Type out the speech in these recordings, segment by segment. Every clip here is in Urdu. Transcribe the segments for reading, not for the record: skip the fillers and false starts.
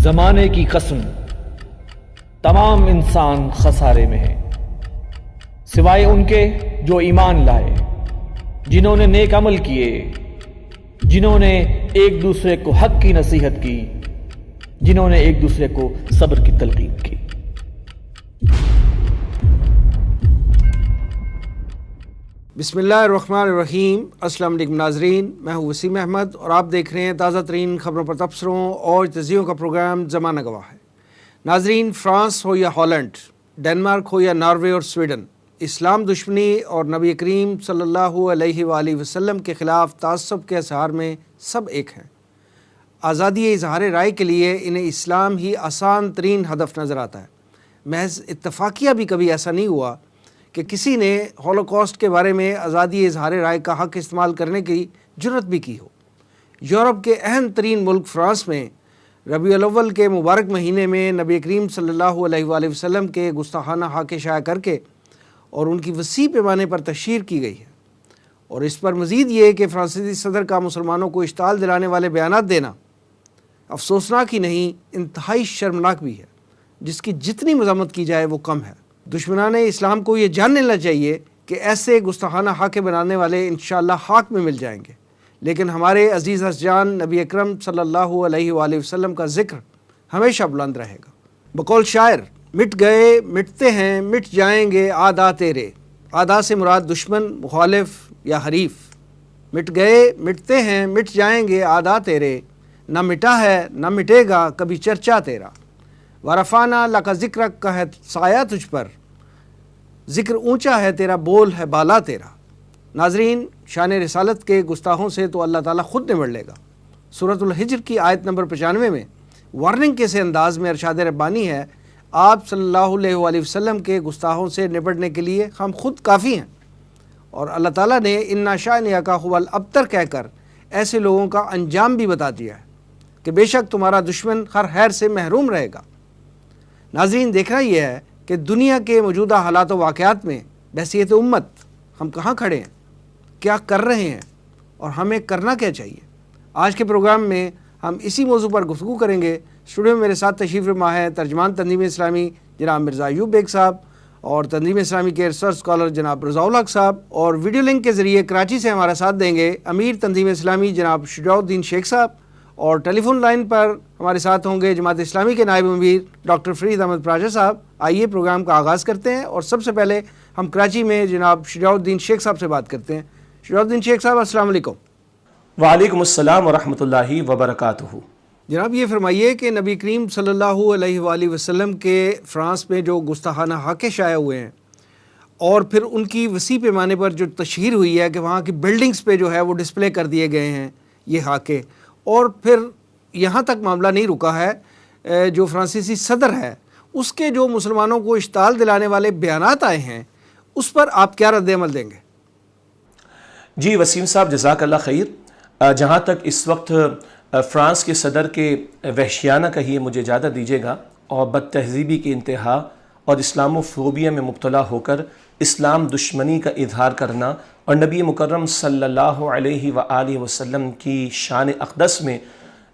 زمانے کی قسم تمام انسان خسارے میں ہیں، سوائے ان کے جو ایمان لائے، جنہوں نے نیک عمل کیے، جنہوں نے ایک دوسرے کو حق کی نصیحت کی، جنہوں نے ایک دوسرے کو صبر کی تلقین کی۔ بسم اللہ الرحمن الرحیم۔ السلام علیکم ناظرین، میں ہوں وسیم احمد اور آپ دیکھ رہے ہیں تازہ ترین خبروں پر تبصروں اور تجزیوں کا پروگرام زمانہ گواہ ہے۔ ناظرین، فرانس ہو یا ہالینڈ، ڈنمارک ہو یا ناروے اور سویڈن، اسلام دشمنی اور نبی کریم صلی اللہ علیہ وآلہ وسلم کے خلاف تعصب کے اظہار میں سب ایک ہیں۔ آزادی اظہار رائے کے لیے انہیں اسلام ہی آسان ترین ہدف نظر آتا ہے۔ محض اتفاقیہ بھی کبھی ایسا نہیں ہوا کہ کسی نے ہولوکاسٹ کے بارے میں آزادی اظہار رائے کا حق استعمال کرنے کی جرت بھی کی ہو۔ یورپ کے اہم ترین ملک فرانس میں ربیع الاول کے مبارک مہینے میں نبی کریم صلی اللہ علیہ وآلہ وسلم کے گستاخانہ حق شائع کر کے اور ان کی وسیع پیمانے پر تشہیر کی گئی ہے، اور اس پر مزید یہ کہ فرانسیسی صدر کا مسلمانوں کو اشتعال دلانے والے بیانات دینا افسوسناک ہی نہیں، انتہائی شرمناک بھی ہے، جس کی جتنی مذمت کی جائے وہ کم ہے۔ دشمنان اسلام کو یہ جان لینا چاہیے کہ ایسے گستاخانہ حق بنانے والے انشاءاللہ خاک میں مل جائیں گے، لیکن ہمارے عزیز جان نبی اکرم صلی اللہ علیہ وآلہ وسلم کا ذکر ہمیشہ بلند رہے گا۔ بقول شاعر، مٹ گئے مٹتے ہیں مٹ جائیں گے آدھا تیرے۔ آدھا سے مراد دشمن، مخالف یا حریف۔ مٹ گئے مٹتے ہیں مٹ جائیں گے آدھا تیرے، نہ مٹا ہے نہ مٹے گا کبھی چرچا تیرا۔ ورفعنا لک ذکرک کا ہے سایہ تجھ پر، ذکر اونچا ہے تیرا بول ہے بالا تیرا۔ ناظرین، شان رسالت کے گستاخوں سے تو اللہ تعالیٰ خود نمٹ لے گا۔ سورۃ الحجر کی آیت نمبر 95 میں وارننگ کے سے انداز میں ارشاد ربانی ہے، آپ صلی اللہ علیہ وآلہ وسلم کے گستاخوں سے نپٹنے کے لیے ہم خود کافی ہیں، اور اللہ تعالیٰ نے انا شانئک ھو الابتر کہہ کر ایسے لوگوں کا انجام بھی بتا دیا ہے کہ بے شک تمہارا دشمن ہر خیر سے محروم رہے گا۔ ناظرین، دیکھنا یہ ہے کہ دنیا کے موجودہ حالات و واقعات میں بحیثیت امت ہم کہاں کھڑے ہیں، کیا کر رہے ہیں، اور ہمیں کرنا کیا چاہیے۔ آج کے پروگرام میں ہم اسی موضوع پر گفتگو کریں گے۔ اسٹوڈیو میں میرے ساتھ تشریف فرما ہے ترجمان تنظیم اسلامی جناب مرزا ایوب بیگ صاحب، اور تنظیم اسلامی کے ریسرچ اسکالر جناب رضا الحق صاحب، اور ویڈیو لنک کے ذریعے کراچی سے ہمارا ساتھ دیں گے امیر تنظیم اسلامی جناب شجاع الدین شیخ صاحب، اور ٹیلی فون لائن پر ہمارے ساتھ ہوں گے جماعت اسلامی کے نائب امیر ڈاکٹر فرید احمد پراجا صاحب۔ آئیے پروگرام کا آغاز کرتے ہیں، اور سب سے پہلے ہم کراچی میں جناب شجاع الدین شیخ صاحب سے بات کرتے ہیں۔ شجاع الدین شیخ صاحب، السلام علیکم۔ وعلیکم السلام ورحمۃ اللہ وبرکاتہ۔ جناب، یہ فرمائیے کہ نبی کریم صلی اللہ علیہ وآلہ وسلم کے فرانس میں جو گستاخانہ حق شائع ہوئے ہیں، اور پھر ان کی وسیع پیمانے پر جو تشہیر ہوئی ہے کہ وہاں کی بلڈنگز پہ جو ہے وہ ڈسپلے کر دیے گئے ہیں یہ حاکے، اور پھر یہاں تک معاملہ نہیں رکا ہے، جو فرانسیسی صدر ہے اس کے جو مسلمانوں کو اشتعال دلانے والے بیانات آئے ہیں اس پر آپ کیا رد عمل دیں گے؟ جی وسیم صاحب، جزاک اللہ خیر۔ جہاں تک اس وقت فرانس کے صدر کے وحشیانہ کہیے مجھے اجازت دیجیے گا، اور بد تہذیبی کی انتہا اور اسلام فوبیا میں مبتلا ہو کر اسلام دشمنی کا اظہار کرنا اور نبی مکرم صلی اللہ علیہ وآلہ وسلم کی شان اقدس میں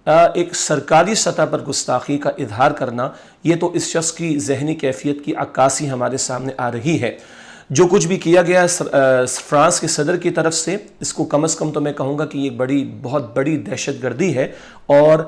ایک سرکاری سطح پر گستاخی کا اظہار کرنا، یہ تو اس شخص کی ذہنی کیفیت کی عکاسی ہمارے سامنے آ رہی ہے۔ جو کچھ بھی کیا گیا فرانس کے صدر کی طرف سے، اس کو کم از کم تو میں کہوں گا کہ یہ بہت بڑی دہشت گردی ہے، اور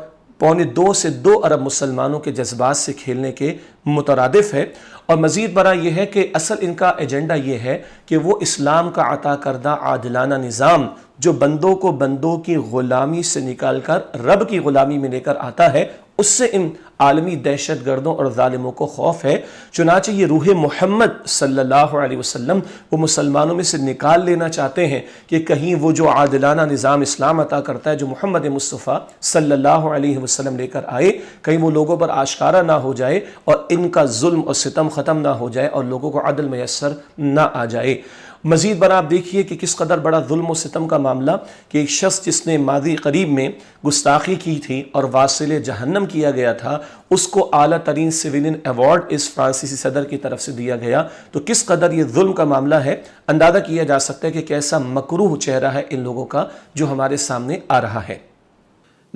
1.25 سے 2 ارب مسلمانوں کے جذبات سے کھیلنے کے مترادف ہے۔ اور مزید برآں یہ ہے کہ اصل ان کا ایجنڈا یہ ہے کہ وہ اسلام کا عطا کردہ عادلانہ نظام جو بندوں کو بندوں کی غلامی سے نکال کر رب کی غلامی میں لے کر آتا ہے، اس سے ان عالمی دہشت گردوں اور ظالموں کو خوف ہے۔ چنانچہ یہ روح محمد صلی اللہ علیہ وسلم وہ مسلمانوں میں سے نکال لینا چاہتے ہیں کہ کہیں وہ جو عادلانہ نظام اسلام عطا کرتا ہے جو محمد مصطفیٰ صلی اللہ علیہ وسلم لے کر آئے، کہیں وہ لوگوں پر آشکارا نہ ہو جائے اور ان کا ظلم اور ستم ختم نہ ہو جائے اور لوگوں کو عدل میسر نہ آ جائے۔ مزید برآں آپ دیکھیے کہ کس قدر بڑا ظلم و ستم کا معاملہ کہ ایک شخص جس نے ماضی قریب میں گستاخی کی تھی اور واصل جہنم کیا گیا تھا، اس کو اعلیٰ ترین سویلین ایوارڈ اس فرانسیسی صدر کی طرف سے دیا گیا، تو کس قدر یہ ظلم کا معاملہ ہے اندازہ کیا جا سکتا ہے کہ کیسا مکروہ چہرہ ہے ان لوگوں کا جو ہمارے سامنے آ رہا ہے۔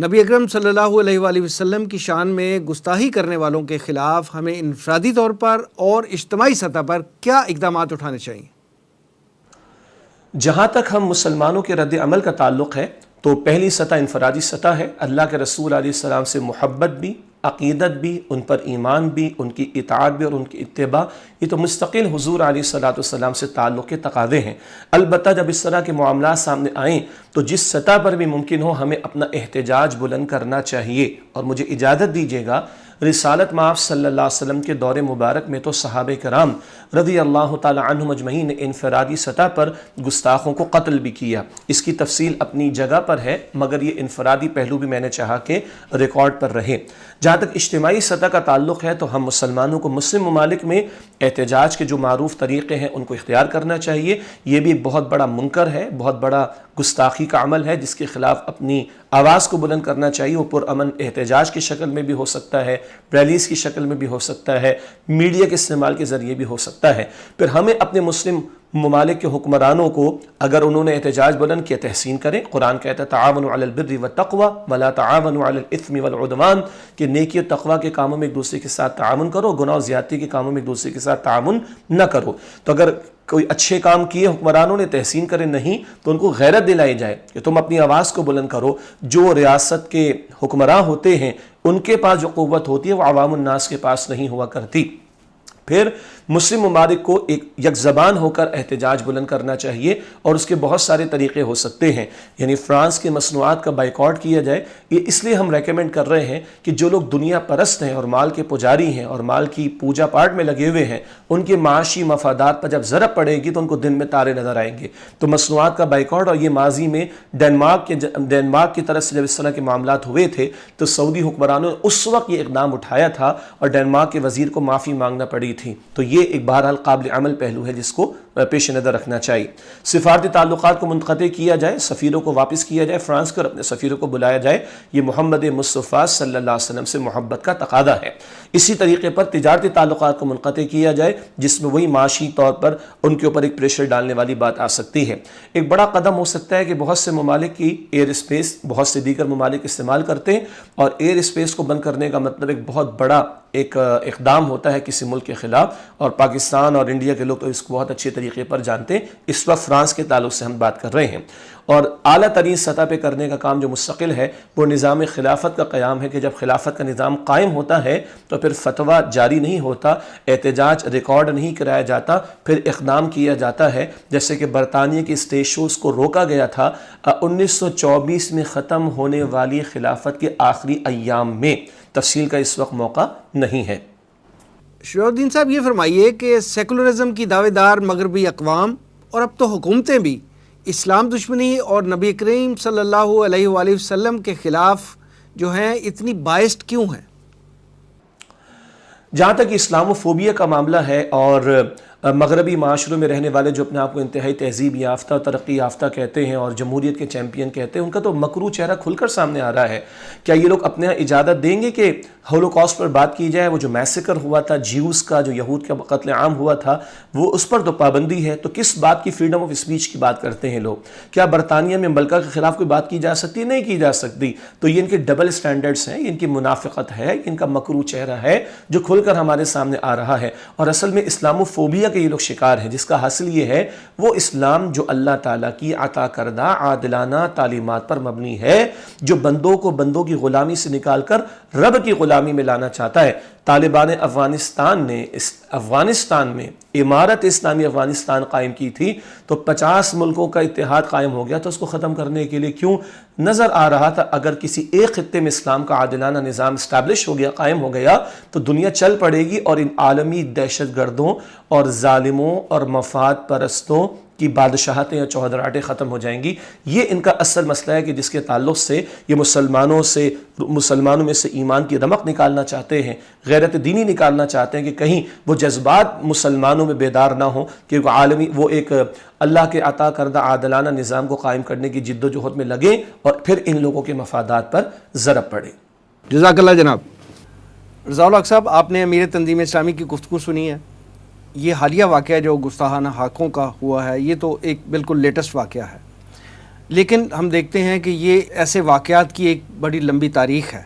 نبی اکرم صلی اللہ علیہ وآلہ وسلم کی شان میں گستاخی کرنے والوں کے خلاف ہمیں انفرادی طور پر اور اجتماعی سطح پر کیا اقدامات اٹھانے چاہیے؟ جہاں تک ہم مسلمانوں کے رد عمل کا تعلق ہے تو پہلی سطح انفرادی سطح ہے. اللہ کے رسول علیہ السلام سے محبت بھی، عقیدت بھی، ان پر ایمان بھی، ان کی اطاعت بھی اور ان کی اتباع، یہ تو مستقل حضور علیہ السلام سے تعلق کے تقاضے ہیں. البتہ جب اس طرح کے معاملات سامنے آئیں تو جس سطح پر بھی ممکن ہو ہمیں اپنا احتجاج بلند کرنا چاہیے. اور مجھے اجازت دیجیے گا، رسالت مآب صلی اللہ علیہ وسلم کے دور مبارک میں تو صحابہ کرام رضی اللہ تعالی عنہم اجمعین نے انفرادی سطح پر گستاخوں کو قتل بھی کیا. اس کی تفصیل اپنی جگہ پر ہے، مگر یہ انفرادی پہلو بھی میں نے چاہا کہ ریکارڈ پر رہے. جہاں تک اجتماعی سطح کا تعلق ہے تو ہم مسلمانوں کو مسلم ممالک میں احتجاج کے جو معروف طریقے ہیں ان کو اختیار کرنا چاہیے. یہ بھی بہت بڑا منکر ہے، بہت بڑا گستاخی کا عمل ہے جس کے خلاف اپنی آواز کو بلند کرنا چاہیے. وہ پرامن احتجاج کی شکل میں بھی ہو سکتا ہے، ریلیز کی شکل میں بھی ہو سکتا ہے، میڈیا کے استعمال کے ذریعے بھی ہو سکتا ہے. پھر ہمیں اپنے مسلم ممالک کے حکمرانوں کو اگر انہوں نے احتجاج بلند کیا تحسین کریں. قرآن کہتا ہے تعاونوا علی البر والتقوی ولا تعاونوا علی الاثم والعدوان، کہ نیکی اور تقوی کے کاموں میں ایک دوسرے کے ساتھ تعاون کرو، گناہ و زیادتی کے کاموں میں ایک دوسرے کے ساتھ تعاون نہ کرو. تو اگر کوئی اچھے کام کیے حکمرانوں نے تحسین کرے نہیں تو ان کو غیرت دلائی جائے کہ تم اپنی آواز کو بلند کرو. جو ریاست کے حکمراں ہوتے ہیں ان کے پاس جو قوت ہوتی ہے وہ عوام الناس کے پاس نہیں ہوا کرتی. پھر مسلم ممالک کو ایک یک زبان ہو کر احتجاج بلند کرنا چاہیے اور اس کے بہت سارے طریقے ہو سکتے ہیں. یعنی فرانس کے مصنوعات کا بائیکاٹ کیا جائے. یہ اس لیے ہم ریکمینڈ کر رہے ہیں کہ جو لوگ دنیا پرست ہیں اور مال کے پجاری ہیں اور مال کی پوجا پاٹ میں لگے ہوئے ہیں ان کے معاشی مفادات پر جب ضرب پڑے گی تو ان کو دن میں تارے نظر آئیں گے. تو مصنوعات کا بائیکاٹ، اور یہ ماضی میں ڈینمارک کی طرف سے جب اس طرح کے معاملات ہوئے تھے تو سعودی حکمرانوں نے اس وقت یہ اقدام اٹھایا تھا اور ڈینمارک کے وزیر کو معافی مانگنا پڑی تھی. تو یہ ایک بہرحال قابل عمل پہلو ہے جس کو پیش نظر رکھنا چاہیے. سفارتی تعلقات کو منقطع کیا جائے، سفیروں کو واپس کیا جائے فرانس کو، اور اپنے سفیروں کو بلایا جائے. یہ محمد مصطفیٰ صلی اللہ علیہ وسلم سے محبت کا تقاضا ہے. اسی طریقے پر تجارتی تعلقات کو منقطع کیا جائے جس میں وہی معاشی طور پر ان کے اوپر ایک پریشر ڈالنے والی بات آ سکتی ہے. ایک بڑا قدم ہو سکتا ہے کہ بہت سے ممالک کی ایئر اسپیس بہت سے دیگر ممالک استعمال کرتے ہیں، اور ایئر اسپیس کو بند کرنے کا مطلب ایک بہت بڑا ایک اقدام ہوتا ہے کسی ملک کے خلاف. اور پاکستان اور انڈیا کے لوگ تو اس کو بہت اچھے طریقے پر جانتے ہیں. اس وقت فرانس کے تعلق سے ہم بات کر رہے ہیں. اور اعلیٰ ترین سطح پہ کرنے کا کام جو مستقل ہے وہ نظام خلافت کا قیام ہے کہ جب خلافت کا نظام قائم ہوتا ہے تو پھر فتویٰ جاری نہیں ہوتا، احتجاج ریکارڈ نہیں کرایا جاتا، پھر اقدام کیا جاتا ہے. جیسے کہ برطانیہ کے اسٹیج شوز کو روکا گیا تھا 1924 میں ختم ہونے والی خلافت کے آخری ایام میں. تفصیل کا اس وقت موقع نہیں ہے. شجاع الدین صاحب یہ فرمائیے کہ سیکولرزم کی دعوے دار مغربی اقوام اور اب تو حکومتیں بھی اسلام دشمنی اور نبی کریم صلی اللہ علیہ وآلہ وسلم کے خلاف جو ہیں اتنی بائسڈ کیوں ہیں؟ جہاں تک اسلام و فوبیا کا معاملہ ہے اور مغربی معاشروں میں رہنے والے جو اپنے آپ کو انتہائی تہذیب یافتہ اور ترقی یافتہ کہتے ہیں اور جمہوریت کے چیمپئن کہتے ہیں، ان کا تو مکروہ چہرہ کھل کر سامنے آ رہا ہے. کیا یہ لوگ اپنے اجازت دیں گے کہ ہولوکاسٹ پر بات کی جائے؟ وہ جو میسیکر ہوا تھا جیوز کا، جو یہود کا قتل عام ہوا تھا، وہ اس پر تو پابندی ہے. تو کس بات کی فریڈم آف اسپیچ کی بات کرتے ہیں لوگ؟ کیا برطانیہ میں ملکہ کے خلاف کوئی بات کی جا سکتی ہے؟ نہیں کی جا سکتی. تو یہ ان کے ڈبل سٹینڈرڈز ہیں، ان کی منافقت ہے، ان کا مکروہ چہرہ ہے جو کھل کر ہمارے سامنے آ رہا ہے. اور اصل میں اسلام و فوبیا کے یہ لوگ شکار ہیں، جس کا حاصل یہ ہے وہ اسلام جو اللہ تعالیٰ کی عطا کردہ عادلانہ تعلیمات پر مبنی ہے، جو بندوں کو بندوں کی غلامی سے نکال کر رب کی غلامی میں لانا چاہتا ہے. طالبان افغانستان نے افغانستان میں امارت اسلامی افغانستان قائم کی تھی تو 50 ملکوں کا اتحاد قائم ہو گیا تو اس کو ختم کرنے کے لیے کیوں؟ نظر آ رہا تھا اگر کسی ایک خطے میں اسلام کا عادلانہ نظام اسٹیبلش ہو گیا، قائم ہو گیا، تو دنیا چل پڑے گی اور ان عالمی دہشت گردوں اور ظالموں اور مفاد پرستوں کی بادشاہتیں یا چودراہٹیں ختم ہو جائیں گی. یہ ان کا اصل مسئلہ ہے کہ جس کے تعلق سے یہ مسلمانوں میں سے ایمان کی رمق نکالنا چاہتے ہیں، غیرت دینی نکالنا چاہتے ہیں کہ کہیں وہ جذبات مسلمانوں میں بیدار نہ ہوں کہ وہ ایک اللہ کے عطا کردہ عادلانہ نظام کو قائم کرنے کی جد و جہد میں لگیں اور پھر ان لوگوں کے مفادات پر ضرب پڑے. جزاک اللہ جناب. رضا الحق صاحب، آپ نے امیر تنظیم اسلامی کی گفتگو سنی ہے. یہ حالیہ واقعہ جو گستاخانہ حقوں کا ہوا ہے یہ تو ایک بالکل لیٹسٹ واقعہ ہے. لیکن ہم دیکھتے ہیں کہ یہ ایسے واقعات کی ایک بڑی لمبی تاریخ ہے،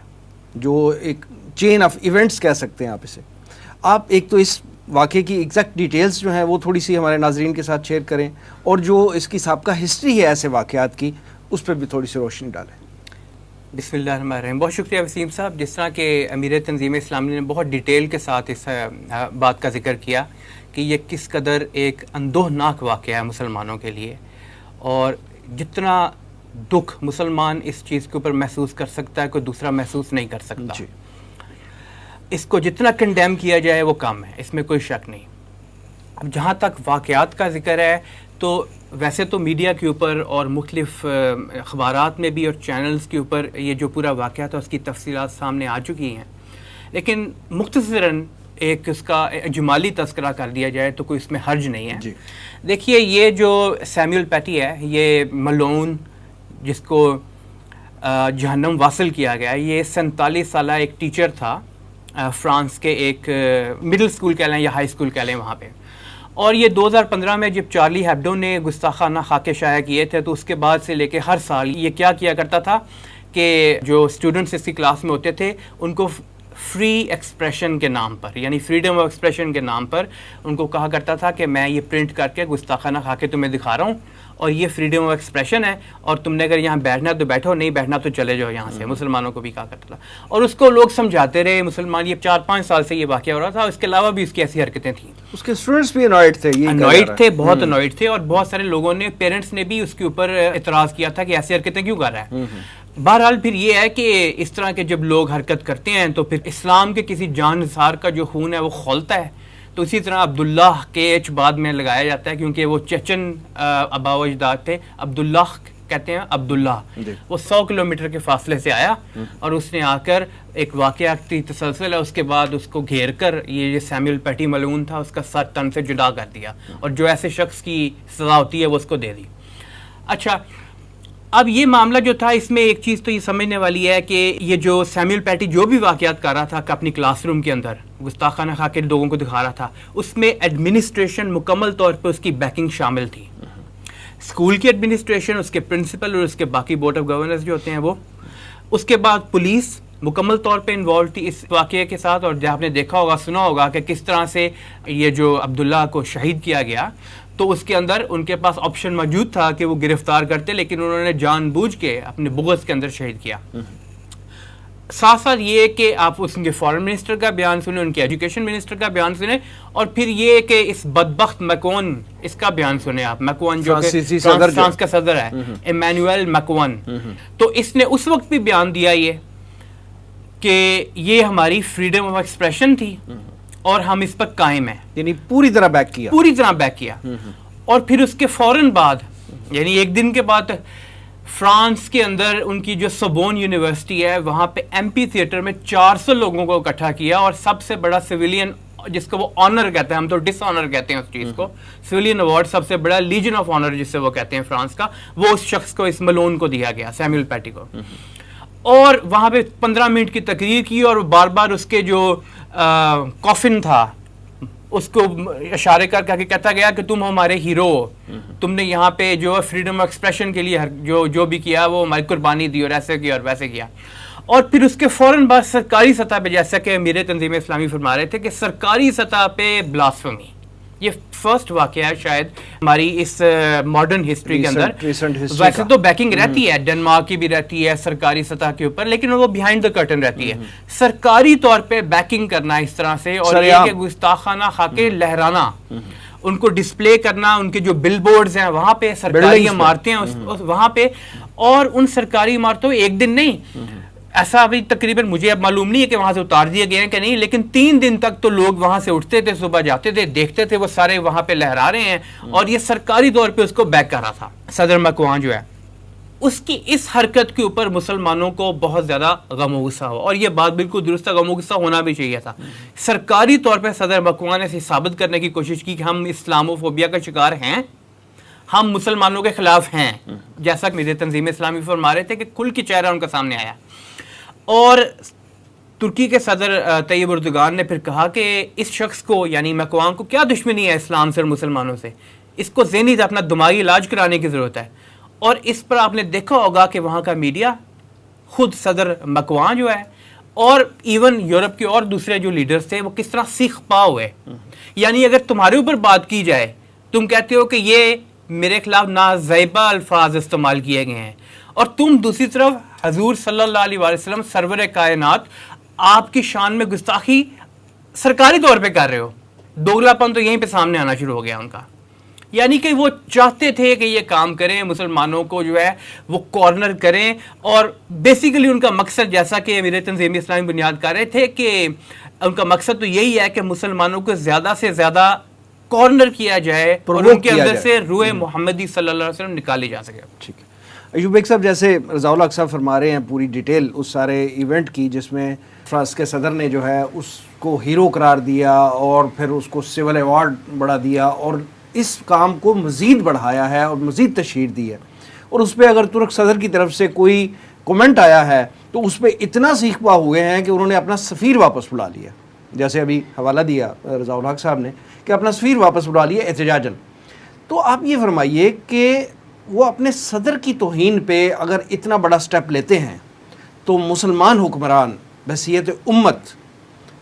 جو ایک چین آف ایونٹس کہہ سکتے ہیں آپ اسے. آپ ایک تو اس واقعے کی ایگزیکٹ ڈیٹیلز جو ہیں وہ تھوڑی سی ہمارے ناظرین کے ساتھ شیئر کریں، اور جو اس کی سابقہ ہسٹری ہے ایسے واقعات کی اس پر بھی تھوڑی سی روشنی ڈالیں. بسم اللہ الرحمن الرحیم. بہت شکریہ وسیم صاحب. جس طرح کہ امیر تنظیم اسلامی نے بہت ڈیٹیل کے ساتھ اس بات کا ذکر کیا کہ یہ کس قدر ایک اندوہناک واقعہ ہے مسلمانوں کے لیے، اور جتنا دکھ مسلمان اس چیز کے اوپر محسوس کر سکتا ہے کوئی دوسرا محسوس نہیں کر سکتا. جی. اس کو جتنا کنڈیم کیا جائے وہ کم ہے، اس میں کوئی شک نہیں. اب جہاں تک واقعات کا ذکر ہے تو ویسے تو میڈیا کے اوپر اور مختلف اخبارات میں بھی اور چینلز کے اوپر یہ جو پورا واقعہ تھا اس کی تفصیلات سامنے آ چکی ہیں، لیکن مختصراً ایک اس کا اجمالی تذکرہ کر دیا جائے تو کوئی اس میں حرج نہیں ہے. جی. دیکھیے، یہ جو سیمیول پیٹی ہے، یہ ملعون جس کو جہنم واصل کیا گیا، یہ 47 سالہ ایک ٹیچر تھا فرانس کے ایک مڈل اسکول کہہ لیں یا ہائی اسکول کہہ لیں وہاں پہ. اور یہ 2015 میں جب چارلی ہیبڈو نے گستاخانہ خاکے شائع کیے تھے تو اس کے بعد سے لے کے ہر سال یہ کیا کرتا تھا کہ جو اسٹوڈنٹس اس کی کلاس میں ہوتے تھے ان کو فری ایکسپریشن کے نام پر، یعنی فریڈم آف ایکسپریشن کے نام پر ان کو کہا کرتا تھا کہ میں یہ پرنٹ کر کے گستاخانہ خاکے تمہیں دکھا رہا ہوں اور یہ فریڈم آف ایکسپریشن ہے، اور تم نے اگر یہاں بیٹھنا تو بیٹھو، نہیں بیٹھنا تو چلے جاؤ یہاں سے. مسلمانوں کو بھی کہا کرتا تھا اور اس کو لوگ سمجھاتے رہے. مسلمان، یہ 4-5 سال سے یہ واقعہ ہو رہا تھا. اس کے علاوہ بھی اس کی ایسی حرکتیں تھیں. اس کے اسٹوڈنٹس بھی انوائٹ تھے، بہت انوائٹ تھے، اور بہت سارے لوگوں نے، پیرنٹس نے بھی اس کے اوپر اعتراض کیا تھا کہ ایسی حرکتیں کیوں کر رہا ہے. بہرحال پھر یہ ہے کہ اس طرح کے جب لوگ حرکت کرتے ہیں تو پھر اسلام کے کسی جان نثار کا جو خون ہے وہ کھولتا ہے. تو اسی طرح عبداللہ کے ایچ بعد میں لگایا جاتا ہے کیونکہ وہ چچن آبا و اجداد تھے. عبداللہ کہتے ہیں عبداللہ. وہ 100 کلومیٹر کے فاصلے سے آیا اور اس نے آ کر ایک واقعاتی تسلسل ہے، اس کے بعد اس کو گھیر کر یہ سیمیول پیٹی ملعون تھا، اس کا سر تن سے جدا کر دیا اور جو ایسے شخص کی سزا ہوتی ہے وہ اس کو دے دی. اچھا، اب یہ معاملہ جو تھا اس میں ایک چیز تو یہ سمجھنے والی ہے کہ یہ جو سیمیول پیٹی جو بھی واقعات کر رہا تھا کہ اپنی کلاس روم کے اندر گستاخانہ خاکے لوگوں کو دکھا رہا تھا، اس میں ایڈمنسٹریشن مکمل طور پہ اس کی بیکنگ شامل تھی. اسکول کی ایڈمنسٹریشن، اس کے پرنسپل اور اس کے باقی بورڈ آف گورنرز جو ہوتے ہیں وہ. اس کے بعد پولیس مکمل طور پہ انوالو تھی اس واقعے کے ساتھ. اور جب آپ نے دیکھا ہوگا، سنا ہوگا کہ کس طرح سے یہ جو عبداللہ کو شہید کیا گیا، تو اس کے اندر ان کے پاس آپشن موجود تھا کہ وہ گرفتار کرتے، لیکن انہوں نے جان بوجھ کے اپنے بغض کے اندر شہید کیا. ساتھ ساتھ یہ کہ آپ اس کے فارن منسٹر کا بیان سنیں، ان کے ایجوکیشن منسٹر کا بیان سنیں، اور پھر یہ کہ اس بدبخت میکون اس کا بیان سنیں آپ. میکون جو کہ فرانس کا صدر ہے، ایمانوئل میکون. تو اس نے اس وقت بھی بیان دیا یہ کہ یہ ہماری فریڈم آف ایکسپریشن تھی اور ہم اس پر قائم ہیں. یعنی پوری طرح بیک کیا. اور پھر اس کے فوراً بعد، یعنی ایک دن کے بعد، فرانس کے اندر ان کی جو سبون یونیورسٹی ہے وہاں پہ ایم پی تھیٹر میں 400 لوگوں کو اکٹھا کیا، اور سب سے بڑا سویلین جس کو وہ آنر کہتے ہیں، ہم تو ڈس آنر کہتے ہیں اس چیز کو، سویلین ایوارڈ سب سے بڑا لیجن آف آنر جس سے وہ کہتے ہیں فرانس کا، وہ اس شخص کو، اس ملعون کو دیا گیا، سیمیول پیٹی کو. اور وہاں پہ 15 منٹ کی تقریر کی اور بار بار اس کے جو کافن تھا اس کو اشارے کر کے کہتا گیا کہ تم ہمارے ہیرو ہو، تم نے یہاں پہ جو فریڈم آف ایکسپریشن کے لیے جو بھی کیا وہ ہماری قربانی دی اور ایسے کیا اور ویسے کیا. اور پھر اس کے فوراً بعد سرکاری سطح پہ، جیسا کہ امیر تنظیم اسلامی فرما رہے تھے کہ سرکاری سطح پہ بلاسفمی، یہ فرسٹ واقعہ ہے شاید ہماری اس ماڈرن ہسٹری کے اندر. ویسے تو بیکنگ رہتی ہے، ڈنمارک کی بھی رہتی ہے سرکاری سطح کے اوپر، لیکن وہ بیہائنڈ دا کرٹن رہتی ہے. سرکاری طور پہ بیکنگ کرنا اس طرح سے، اور یہ کہ گستاخانہ خاکے لہرانا، ان کو ڈسپلے کرنا، ان کے جو بل بورڈز ہیں وہاں پہ، سرکاری عمارتیں ہیں وہاں پہ، اور ان سرکاری عمارتوں ایک دن نہیں، ایسا ابھی تقریباً مجھے اب معلوم نہیں ہے کہ وہاں سے اتار دیے گئے ہیں کہ نہیں، لیکن 3 دن تک تو لوگ وہاں سے اٹھتے تھے، صبح جاتے تھے، دیکھتے تھے وہ سارے وہاں پہ لہرا رہے ہیں، اور یہ سرکاری طور پہ اس کو بیک کر رہا تھا. صدر میکرون جو ہے، اس کی اس حرکت کے اوپر مسلمانوں کو بہت زیادہ غم و غصہ ہوا، اور یہ بات بالکل درست ہے، غم و غصہ ہونا بھی چاہیے تھا. سرکاری طور پہ صدر میکرون نے ثابت کرنے کی کوشش کی کہ ہم اسلامو فوبیا کا شکار ہیں، ہم مسلمانوں کے خلاف ہیں، جیسا کہ میرے تنظیم اسلامی فرما رہے تھے کہ کھل کے چہرہ ان کا سامنے آیا. اور ترکی کے صدر طیب اردگان نے پھر کہا کہ اس شخص کو، یعنی میکرون کو، کیا دشمنی ہے اسلام سے اور مسلمانوں سے، اس کو ذہنی اپنا دماغی علاج کرانے کی ضرورت ہے. اور اس پر آپ نے دیکھا ہوگا کہ وہاں کا میڈیا، خود صدر مکوان جو ہے اور ایون یورپ کے اور دوسرے جو لیڈرز تھے وہ کس طرح سیخ پا ہوئے. یعنی اگر تمہارے اوپر بات کی جائے تم کہتے ہو کہ یہ میرے خلاف نازیبہ الفاظ استعمال کیے گئے ہیں، اور تم دوسری طرف حضور صلی اللہ علیہ وسلم سرور کائنات آپ کی شان میں گستاخی سرکاری طور پہ کر رہے ہو. دوگلا پن تو یہیں پہ سامنے آنا شروع ہو گیا ان کا. یعنی کہ وہ چاہتے تھے کہ یہ کام کریں، مسلمانوں کو جو ہے وہ کارنر کریں، اور بیسیکلی ان کا مقصد، جیسا کہ امیر تنظیم اسلامی بنیاد کر رہے تھے، کہ ان کا مقصد تو یہی ہے کہ مسلمانوں کو زیادہ سے زیادہ کارنر کیا جائے اور ان کے اندر سے روح محمدی صلی اللہ علیہ وسلم نکالی جا سکے. ٹھیک ہے ایوب بیگ صاحب، جیسے رضا الحق صاحب فرما رہے ہیں پوری ڈیٹیل اس سارے ایونٹ کی، جس میں فرانس کے صدر نے جو ہے اس کو ہیرو قرار دیا اور پھر اس کو سول ایوارڈ بڑھا دیا اور اس کام کو مزید بڑھایا ہے اور مزید تشہیر دی ہے. اور اس پہ اگر ترک صدر کی طرف سے کوئی کومنٹ آیا ہے تو اس پہ اتنا سیخ پا ہوئے ہیں کہ انہوں نے اپنا سفیر واپس بلا لیا، جیسے ابھی حوالہ دیا رضا الحق صاحب نے کہ اپنا سفیر واپس بلا لیا احتجاجاً. تو آپ یہ فرمائیے کہ وہ اپنے صدر کی توہین پہ اگر اتنا بڑا سٹیپ لیتے ہیں تو مسلمان حکمران بحیثیت امت،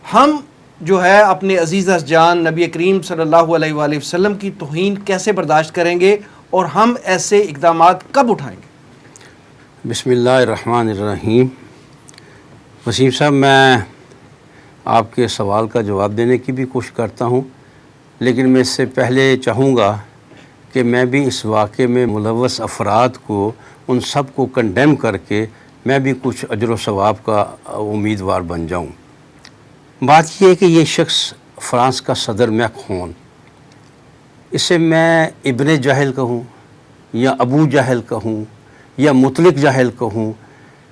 ہم جو ہے اپنے عزیزہ جان نبی کریم صلی اللہ علیہ وآلہ وسلم کی توہین کیسے برداشت کریں گے اور ہم ایسے اقدامات کب اٹھائیں گے؟ بسم اللہ الرحمن الرحیم. وسیم صاحب، میں آپ کے سوال کا جواب دینے کی بھی کوشش کرتا ہوں، لیکن میں اس سے پہلے چاہوں گا کہ میں بھی اس واقعے میں ملوث افراد کو، ان سب کو کنڈیم کر کے میں بھی کچھ اجر و ثواب کا امیدوار بن جاؤں. بات یہ ہے کہ یہ شخص فرانس کا صدر میکرون، اسے میں ابن جہل کہوں یا ابو جہل کہوں یا مطلق جہل کہوں،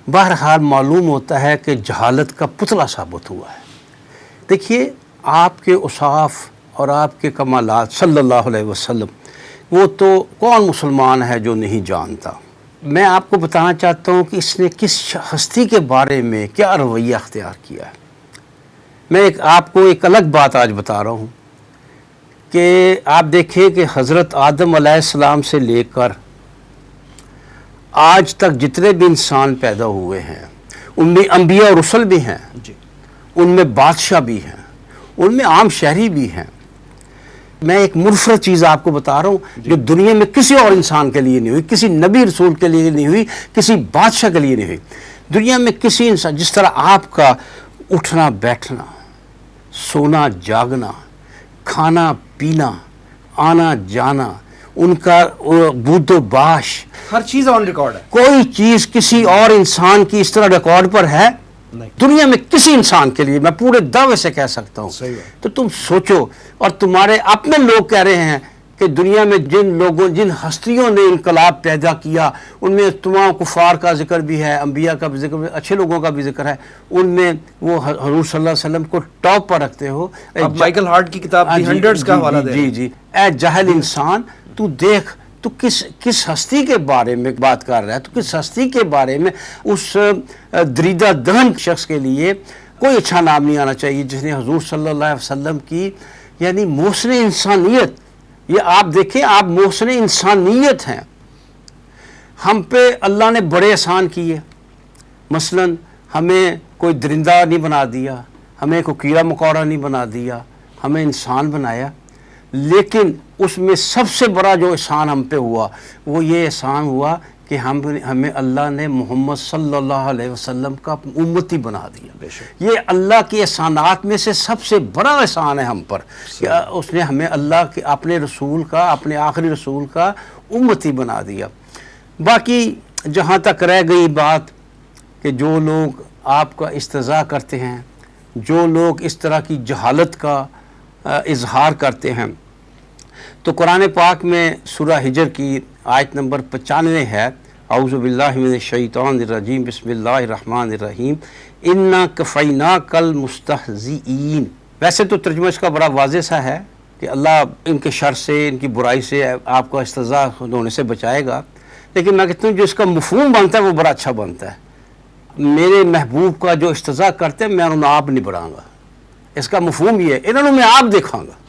بہرحال معلوم ہوتا ہے کہ جہالت کا پتلا ثابت ہوا ہے. دیکھیے، آپ کے اوصاف اور آپ کے کمالات صلی اللہ علیہ وسلم، وہ تو کون مسلمان ہے جو نہیں جانتا. میں آپ کو بتانا چاہتا ہوں کہ اس نے کس ہستی کے بارے میں کیا رویہ اختیار کیا ہے. میں آپ کو ایک الگ بات آج بتا رہا ہوں کہ آپ دیکھیں کہ حضرت آدم علیہ السلام سے لے کر آج تک جتنے بھی انسان پیدا ہوئے ہیں، ان میں انبیاء اور رسل بھی ہیں، ان میں بادشاہ بھی ہیں، ان میں عام شہری بھی ہیں. میں ایک منفرد چیز آپ کو بتا رہا ہوں جو دنیا میں کسی اور انسان کے لیے نہیں ہوئی، کسی نبی رسول کے لیے نہیں ہوئی، کسی بادشاہ کے لیے نہیں ہوئی. دنیا میں کسی انسان، جس طرح آپ کا اٹھنا بیٹھنا، سونا جاگنا، کھانا پینا، آنا جانا، ان کا بود و باش، ہر چیز آن ریکارڈ ہے. کوئی چیز کسی اور انسان کی اس طرح ریکارڈ پر ہے دنیا میں کسی انسان کے لیے، میں پورے دعوے سے کہہ سکتا ہوں. تو تم سوچو، اور تمہارے اپنے لوگ کہہ رہے ہیں کہ دنیا میں جن ہستیوں نے انقلاب پیدا کیا، ان میں تمام کفار کا ذکر بھی ہے، انبیاء کا بھی ذکر بھی ہے، اچھے لوگوں کا بھی ذکر ہے، ان میں وہ حضور صلی اللہ علیہ وسلم کو ٹاپ پر رکھتے ہو. اب مائیکل ہارٹ کی کتاب دی ہنڈرڈز کا حوالہ دے. جی اے جاہل انسان، تو دیکھ تو کس ہستی کے بارے میں بات کر رہا ہے، تو کس ہستی کے بارے میں. اس دریدہ دہن شخص کے لیے کوئی اچھا نام نہیں آنا چاہیے جس نے حضور صلی اللہ علیہ وسلم کی، یعنی محسن انسانیت. یہ آپ دیکھیں، آپ محسن انسانیت ہیں. ہم پہ اللہ نے بڑے احسان کیے. مثلا ہمیں کوئی درندہ نہیں بنا دیا، ہمیں کوئی کیڑا مکوڑا نہیں بنا دیا، ہمیں انسان بنایا. لیکن اس میں سب سے بڑا جو احسان ہم پہ ہوا وہ یہ احسان ہوا کہ ہمیں اللہ نے محمد صلی اللہ علیہ وسلم کا امتی بنا دیا. یہ اللہ کے احسانات میں سے سب سے بڑا احسان ہے ہم پر کہ اس نے ہمیں اللہ کے اپنے رسول کا، اپنے آخری رسول کا امتی بنا دیا. باقی جہاں تک رہ گئی بات کہ جو لوگ آپ کا استہزاء کرتے ہیں، جو لوگ اس طرح کی جہالت کا اظہار کرتے ہیں، تو قرآن پاک میں سورہ ہجر کی آیت نمبر 95 ہے، اعوذ باللہ من الشیطان الرجیم، بسم اللہ الرحمن الرحیم، انا کفیناک المستہزئین. ویسے تو ترجمہ اس کا بڑا واضح سا ہے کہ اللہ ان کے شر سے، ان کی برائی سے آپ کو استہزاء ہونے سے بچائے گا، لیکن میں کہتا ہوں جو اس کا مفہوم بنتا ہے وہ بڑا اچھا بنتا ہے. میرے محبوب کا جو استہزاء کرتے ہیں میں انہوں آپ نہیں بڑھاؤں گا. اس کا مفہوم یہ ہے، انہوں میں آپ دکھاؤں گا،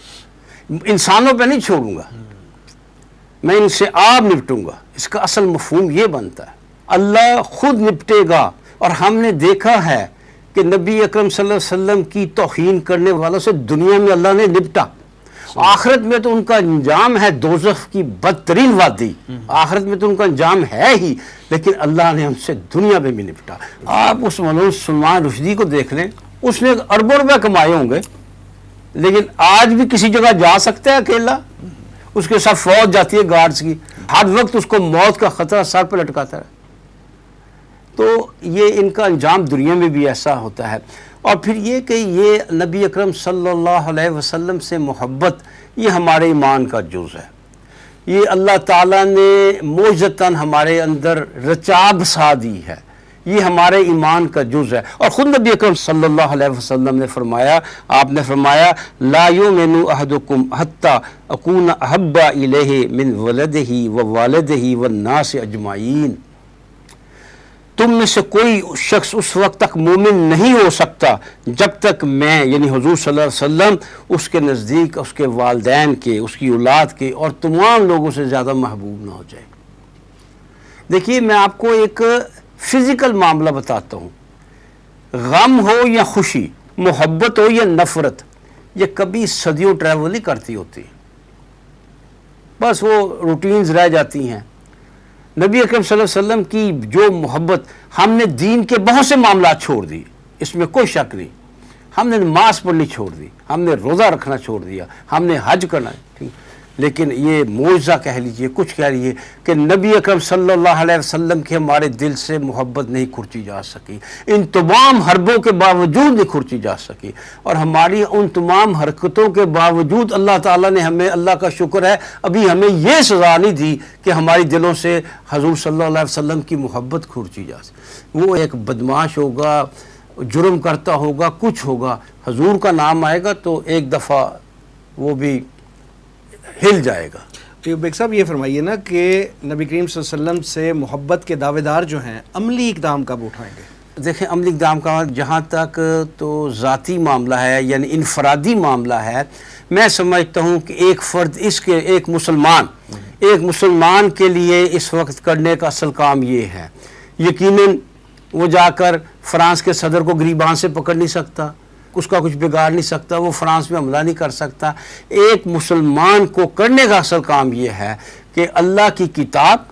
انسانوں پہ نہیں چھوڑوں گا، میں ان سے آپ نپٹوں گا. اس کا اصل مفہوم یہ بنتا ہے اللہ خود نپٹے گا، اور ہم نے دیکھا ہے کہ نبی اکرم صلی اللہ علیہ وسلم کی توہین کرنے والوں سے دنیا میں اللہ نے نپٹا، آخرت میں تو ان کا انجام ہے دوزخ کی بدترین وادی، آخرت میں تو ان کا انجام ہے ہی، لیکن اللہ نے ہم سے دنیا میں بھی نپٹا۔ آپ اس مولوی سلمان رشدی کو دیکھ لیں، اس نے اربوں روپے کمائے ہوں گے، لیکن آج بھی کسی جگہ جا سکتا ہے اکیلا؟ اس کے ساتھ فوج جاتی ہے گارڈز کی، ہر وقت اس کو موت کا خطرہ سر پہ لٹکاتا ہے۔ تو یہ ان کا انجام دنیا میں بھی ایسا ہوتا ہے۔ اور پھر یہ کہ یہ نبی اکرم صلی اللہ علیہ وسلم سے محبت یہ ہمارے ایمان کا جز ہے، یہ اللہ تعالیٰ نے معجزتاً ہمارے اندر رچا بسا دی ہے، یہ ہمارے ایمان کا جز ہے۔ اور خود نبی اکرم صلی اللہ علیہ وسلم نے فرمایا، آپ نے فرمایا لا یؤمن احدکم حتی اکون احب الیہ من ولدہ ووالدہ والناس اجمعین، تم میں سے کوئی شخص اس وقت تک مومن نہیں ہو سکتا جب تک میں یعنی حضور صلی اللہ علیہ وسلم اس کے نزدیک اس کے والدین کے، اس کی اولاد کے اور تمام لوگوں سے زیادہ محبوب نہ ہو جائے۔ دیکھیے میں آپ کو ایک فزیکل معاملہ بتاتا ہوں، غم ہو یا خوشی، محبت ہو یا نفرت، یہ کبھی صدیوں ٹریول نہیں کرتی ہوتی، بس وہ روٹینز رہ جاتی ہیں۔ نبی اکرم صلی اللہ علیہ وسلم کی جو محبت، ہم نے دین کے بہت سے معاملات چھوڑ دی، اس میں کوئی شک نہیں، ہم نے نماز پڑھنی چھوڑ دی، ہم نے روزہ رکھنا چھوڑ دیا، ہم نے حج کرنا، لیکن یہ معجزہ کہہ لیجئے، کچھ کہہ لیجئے کہ نبی اکرم صلی اللہ علیہ وسلم کی ہمارے دل سے محبت نہیں کھرچی جا سکی، ان تمام حربوں کے باوجود نہیں کھرچی جا سکی، اور ہماری ان تمام حرکتوں کے باوجود اللہ تعالیٰ نے ہمیں، اللہ کا شکر ہے، ابھی ہمیں یہ سزا نہیں دی کہ ہماری دلوں سے حضور صلی اللہ علیہ وسلم کی محبت کھرچی جا سکی۔ وہ ایک بدماش ہوگا، جرم کرتا ہوگا، کچھ ہوگا، حضور کا نام آئے گا تو ایک دفعہ وہ بھی ہل جائے گا۔ بیگ صاحب یہ فرمائیے نا کہ نبی کریم صلی اللہ علیہ وسلم سے محبت کے دعوے دار جو ہیں عملی اقدام کب اٹھائیں گے؟ دیکھیں عملی اقدام کا جہاں تک تو ذاتی معاملہ ہے یعنی انفرادی معاملہ ہے، میں سمجھتا ہوں کہ ایک فرد ایک مسلمان کے لیے اس وقت کرنے کا اصل کام یہ ہے، یقیناً وہ جا کر فرانس کے صدر کو گریبان سے پکڑ نہیں سکتا، اس کا کچھ بگاڑ نہیں سکتا، وہ فرانس میں حملہ نہیں کر سکتا۔ ایک مسلمان کو کرنے کا اصل کام یہ ہے کہ اللہ کی کتاب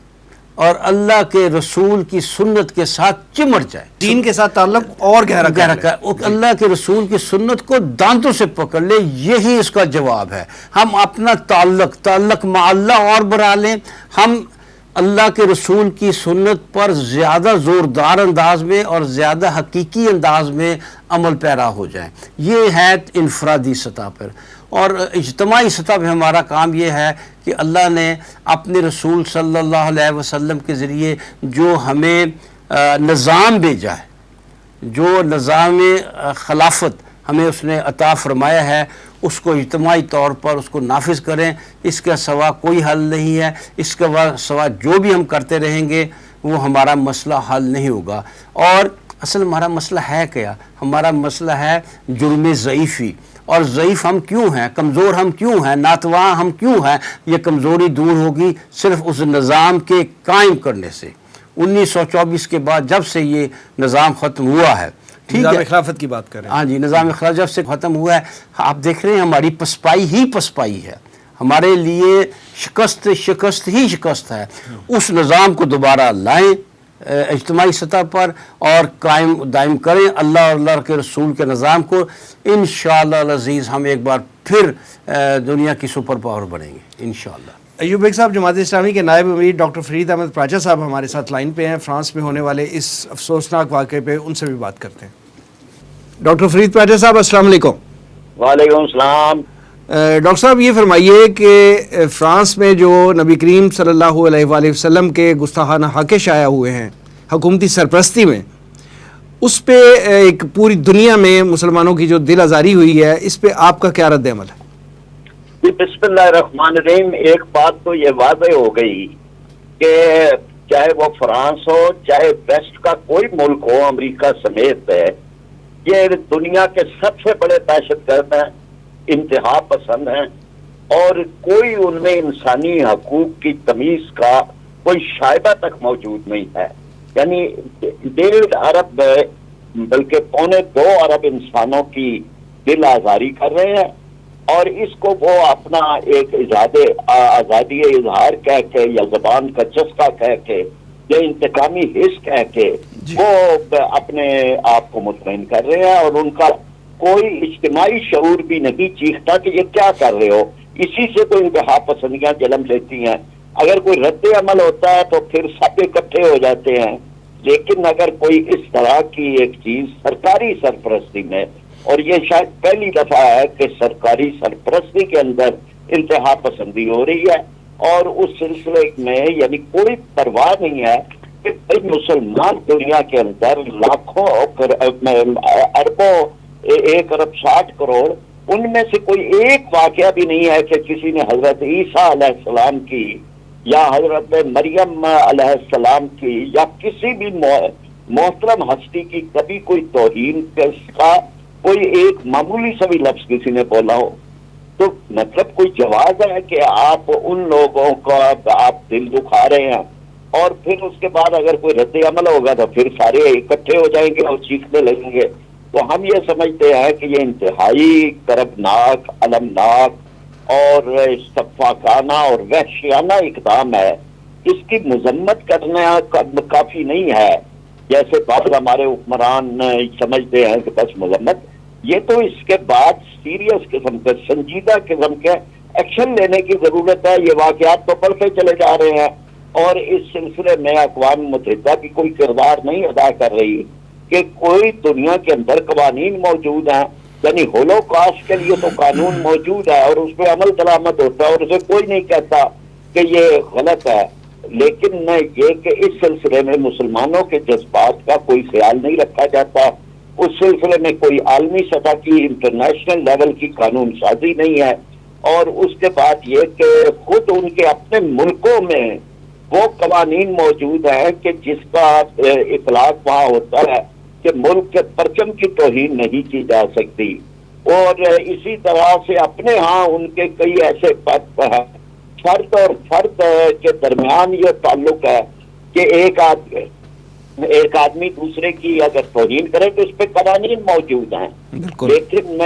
اور اللہ کے رسول کی سنت کے ساتھ چمٹ جائے، دین کے ساتھ تعلق اور گہرا کر اللہ کے رسول کی سنت کو دانتوں سے پکڑ لے، یہی اس کا جواب ہے۔ ہم اپنا تعلق مع اللہ اور بڑھا لیں، ہم اللہ کے رسول کی سنت پر زیادہ زوردار انداز میں اور زیادہ حقیقی انداز میں عمل پیرا ہو جائیں، یہ ہے انفرادی سطح پر۔ اور اجتماعی سطح پہ ہمارا کام یہ ہے کہ اللہ نے اپنے رسول صلی اللہ علیہ وسلم کے ذریعے جو ہمیں نظام بھیجا ہے، جو نظام خلافت ہمیں اس نے عطا فرمایا ہے، اس کو اجتماعی طور پر اس کو نافذ کریں، اس کے سوا کوئی حل نہیں ہے، اس کے سوا جو بھی ہم کرتے رہیں گے وہ ہمارا مسئلہ حل نہیں ہوگا۔ اور اصل ہمارا مسئلہ ہے کیا؟ ہمارا مسئلہ ہے جرم ضعیفی، اور ضعیف ہم کیوں ہیں، کمزور ہم کیوں ہیں، ناتواں ہم کیوں ہیں؟ یہ کمزوری دور ہوگی صرف اس نظام کے قائم کرنے سے۔ 1924 کے بعد جب سے یہ نظام ختم ہوا ہے، نظام خلافت کی بات کریں، ہاں جی، نظام خلافت جب سے ختم ہوا ہے، آپ دیکھ رہے ہیں ہماری پسپائی ہی پسپائی ہے، ہمارے لیے شکست ہی شکست ہے۔ اس نظام کو دوبارہ لائیں اجتماعی سطح پر اور قائم دائم کریں اللہ اور اللہ کے رسول کے نظام کو، انشاءاللہ العزیز ہم ایک بار پھر دنیا کی سپر پاور بنیں گے انشاءاللہ۔ ایوب بیگ صاحب، جماعت اسلامی کے نائب امیر ڈاکٹر فرید احمد پراچا صاحب ہمارے ساتھ لائن پہ ہیں، فرانس میں ہونے والے اس افسوسناک واقعے پہ ان سے بھی بات کرتے ہیں۔ ڈاکٹر فرید پراچا صاحب السلام علیکم۔ وعلیکم السلام۔ ڈاکٹر صاحب یہ فرمائیے کہ فرانس میں جو نبی کریم صلی اللہ علیہ وآلہ وسلم کے گستاخانہ حق شائع ہوئے ہیں حکومتی سرپرستی میں، اس پہ ایک پوری دنیا میں مسلمانوں کی جو دل آزاری ہوئی ہے، اس پہ آپ کا کیا رد عمل ہے؟ بسم اللہ الرحمن الرحیم۔ ایک بات تو یہ واضح ہو گئی کہ چاہے وہ فرانس ہو چاہے ویسٹ کا کوئی ملک ہو، امریکہ سمیت ہے، یہ دنیا کے سب سے بڑے دہشت گرد ہیں، انتہا پسند ہیں، اور کوئی ان میں انسانی حقوق کی تمیز کا کوئی شائبہ تک موجود نہیں ہے. یعنی 1.5 ارب بلکہ 1.25 ارب انسانوں کی دل آزاری کر رہے ہیں, اور اس کو وہ اپنا ایک آزادی اظہار کہہ کے یا زبان کا چسکا کہہ کے یا انتقامی حص کہہ کے وہ اپنے آپ کو مطمئن کر رہے ہیں, اور ان کا کوئی اجتماعی شعور بھی نہیں چیختا کہ یہ کیا کر رہے ہو. اسی سے تو انتہا پسندیاں جنم لیتی ہیں. اگر کوئی رد عمل ہوتا ہے تو پھر سب اکٹھے ہو جاتے ہیں, لیکن اگر کوئی اس طرح کی ایک چیز سرکاری سرپرستی میں, اور یہ شاید پہلی دفعہ ہے کہ سرکاری سرپرستی کے اندر انتہا پسندی ہو رہی ہے, اور اس سلسلے میں یعنی کوئی پرواہ نہیں ہے کہ مسلمان دنیا کے اندر لاکھوں اربوں 1 ارب 60 کروڑ, ان میں سے کوئی ایک واقعہ بھی نہیں ہے کہ کسی نے حضرت عیسیٰ علیہ السلام کی یا حضرت مریم علیہ السلام کی یا کسی بھی محترم ہستی کی کبھی کوئی توہین کا کوئی ایک معمولی سا بھی لفظ کسی نے بولا ہو. تو مطلب کوئی جواز ہے کہ آپ ان لوگوں کا آپ دل دکھا رہے ہیں, اور پھر اس کے بعد اگر کوئی رد عمل ہوگا تو پھر سارے اکٹھے ہو جائیں گے اور چیخنے لگیں گے. تو ہم یہ سمجھتے ہیں کہ یہ انتہائی کربناک, المناک اور شفاقانہ اور وحشیانہ اقدام ہے. اس کی مذمت کرنا کافی نہیں ہے جیسے بعض ہمارے حکمران سمجھتے ہیں کہ بس مذمت. یہ تو اس کے بعد سیریس قسم کے, سنجیدہ قسم کے ایکشن لینے کی ضرورت ہے. یہ واقعات تو بڑھتے چلے جا رہے ہیں, اور اس سلسلے میں اقوام متحدہ کی کوئی کردار نہیں ادا کر رہی کہ کوئی دنیا کے اندر قوانین موجود ہیں. یعنی ہولوکاسٹ کے لیے تو قانون موجود ہے اور اس پہ عمل درآمد ہوتا ہے, اور اسے کوئی نہیں کہتا کہ یہ غلط ہے. لیکن یہ کہ اس سلسلے میں مسلمانوں کے جذبات کا کوئی خیال نہیں رکھا جاتا, اس سلسلے میں کوئی عالمی سطح کی انٹرنیشنل لیول کی قانون سازی نہیں ہے. اور اس کے بعد یہ کہ خود ان کے اپنے ملکوں میں وہ قوانین موجود ہیں کہ جس کا اطلاق وہاں ہوتا ہے کہ ملک کے پرچم کی توہین نہیں کی جا سکتی. اور اسی طرح سے اپنے ہاں ان کے کئی ایسے فرد اور فرد کے درمیان یہ تعلق ہے کہ ایک آدمی دوسرے کی اگر توہین کرے تو اس پہ قوانین موجود ہیں, لیکن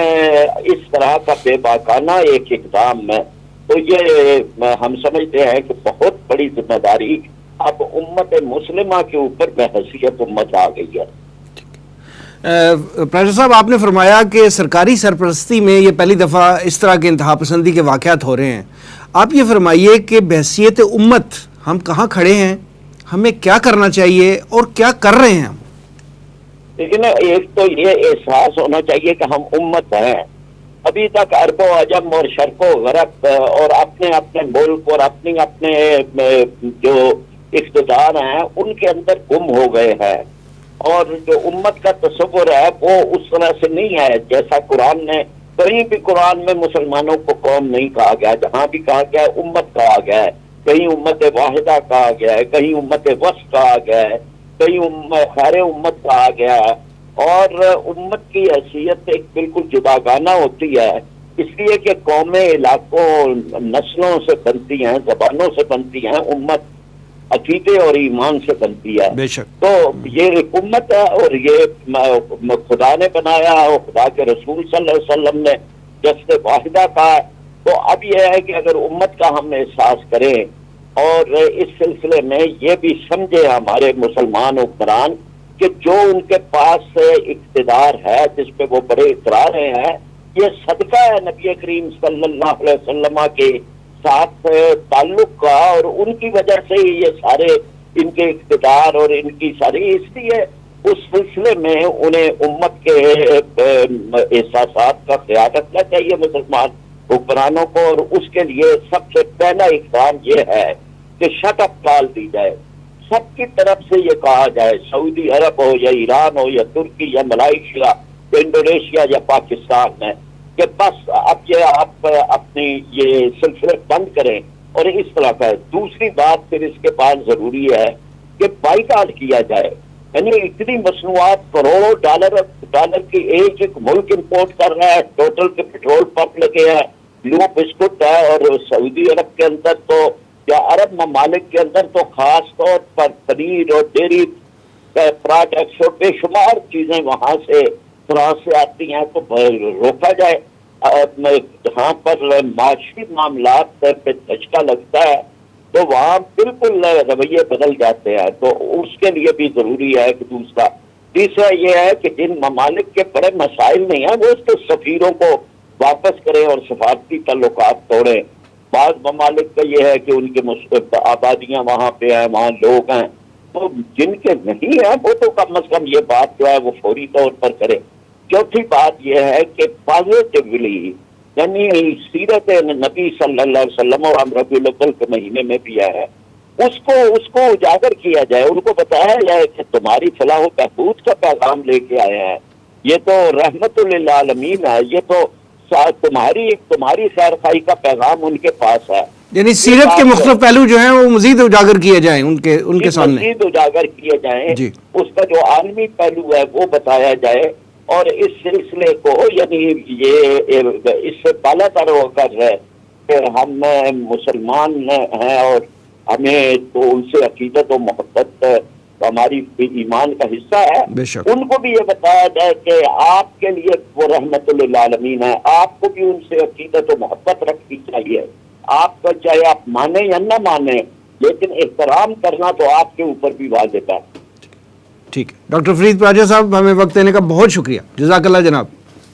اس طرح کا بے باکانہ ایک اقدام ہے. تو یہ ہم سمجھتے ہیں کہ بہت بڑی ذمہ داری اب امت مسلمہ کے اوپر بحیثیت امت آ گئی ہے. پروفیسر صاحب, آپ نے فرمایا کہ سرکاری سرپرستی میں یہ پہلی دفعہ اس طرح کے انتہا پسندی کے واقعات ہو رہے ہیں. آپ یہ فرمائیے کہ بحیثیت امت ہم کہاں کھڑے ہیں, ہمیں کیا کرنا چاہیے اور کیا کر رہے ہیں ہم؟ لیکن ایک تو یہ احساس ہونا چاہیے کہ ہم امت ہیں. ابھی تک عرب و عجم اور شرق و غرب اور اپنے اپنے ملک اور اپنے جو اقتدار ہیں ان کے اندر گم ہو گئے ہیں, اور جو امت کا تصور ہے وہ اس طرح سے نہیں ہے جیسا قرآن نے. کہیں بھی قرآن میں مسلمانوں کو قوم نہیں کہا گیا, جہاں بھی کہا گیا ہے امت کہا گیا ہے. کہیں امت واحدہ کہا گیا ہے, کہیں امت وسط کہا گیا ہے, کہیں خیر امت کہا گیا ہے. اور امت کی حیثیت ایک بالکل جداگانہ ہوتی ہے, اس لیے کہ قومیں علاقوں نسلوں سے بنتی ہیں, زبانوں سے بنتی ہیں. امت عقیدے اور ایمان سے بنتی ہے. بے شک. تو یہ ایک امت ہے, اور یہ خدا نے بنایا اور خدا کے رسول صلی اللہ علیہ وسلم نے جسد واحدہ کہا. تو اب یہ ہے کہ اگر امت کا ہم احساس کریں اور اس سلسلے میں یہ بھی سمجھے ہمارے مسلمان حکمران کہ جو ان کے پاس اقتدار ہے جس پہ وہ بڑے اترا رہے ہیں, یہ صدقہ ہے نبی کریم صلی اللہ علیہ وسلم کے ساتھ تعلق کا, اور ان کی وجہ سے ہی یہ سارے ان کے اقتدار اور ان کی ساری, اس لیے اس سلسلے میں انہیں امت کے احساسات کا خیال رکھنا چاہیے مسلمان حکمرانوں کو. اور اس کے لیے سب سے پہلا اقدام یہ ہے کہ شٹ اپ ڈال دی جائے, سب کی طرف سے یہ کہا جائے, سعودی عرب ہو یا ایران ہو یا ترکی یا ملائیشیا یا انڈونیشیا یا پاکستان میں, کہ بس اب یہ آپ اپنی یہ سلسلے بند کریں. اور اس طرح کا ہے. دوسری بات پھر اس کے بعد ضروری ہے کہ بائیکاٹ کیا جائے. یعنی اتنی مصنوعات کروڑوں ڈالر کی ایک ملک امپورٹ کر رہا ہے, ٹوٹل کے پیٹرول پمپ لگے ہیں, بلو بسکٹ ہے, اور سعودی عرب کے اندر تو یا عرب ممالک کے اندر تو خاص طور پر پنیر اور ڈیری پروڈکٹس اور بے شمار چیزیں وہاں سے فرانس سے آتی ہیں تو روکا جائے. جہاں پر معاشی معاملات پہ دھچکا لگتا ہے تو وہاں بالکل رویے بدل جاتے ہیں. تو اس کے لیے بھی ضروری ہے کہ تیسرا یہ ہے کہ جن ممالک کے بڑے مسائل نہیں ہیں وہ اس کے سفیروں کو واپس کریں اور سفارتی تعلقات توڑیں. بعض ممالک کا یہ ہے کہ ان کے آبادیاں وہاں پہ ہیں, وہاں لوگ ہیں, تو جن کے نہیں ہیں وہ تو کم از کم یہ بات جو ہے وہ فوری طور پر کرے. چوتھی بات یہ ہے کہ پازیٹیولی یعنی سیرت نبی صلی اللہ علیہ وسلم اور ہم ربیع الاول کے مہینے میں بھی ہے اس کو اجاگر کیا جائے, ان کو بتایا جائے کہ تمہاری فلاح و بہبود کا پیغام لے کے آئے ہیں, یہ تو رحمت للعالمین ہے, یہ تو تمہاری خیر خواہی کا پیغام ان کے پاس ہے. یعنی سیرت کے مختلف پہلو جو ہیں وہ مزید اجاگر کیے جائیں ان کے سامنے, مزید اجاگر کیے جائیں جی. اس کا جو عالمی پہلو ہے وہ بتایا جائے اور اس سلسلے کو یعنی یہ اس سے بالا تر ہو کر ہے کہ ہم مسلمان ہیں اور ہمیں تو ان سے عقیدت و محبت ہماری ایمان کا حصہ ہے, ان کو بھی یہ بتایا جائے کہ آپ کے لیے وہ رحمت للعالمین ہے, آپ کو بھی ان سے عقیدت و محبت رکھنی چاہیے. آپ کا چاہے آپ مانیں یا نہ مانیں لیکن احترام کرنا تو آپ کے اوپر بھی واجب ہے. ٹھیک ہے ڈاکٹر فرید پراجا صاحب, ہمیں وقت دینے کا بہت شکریہ, جزاک اللہ جناب.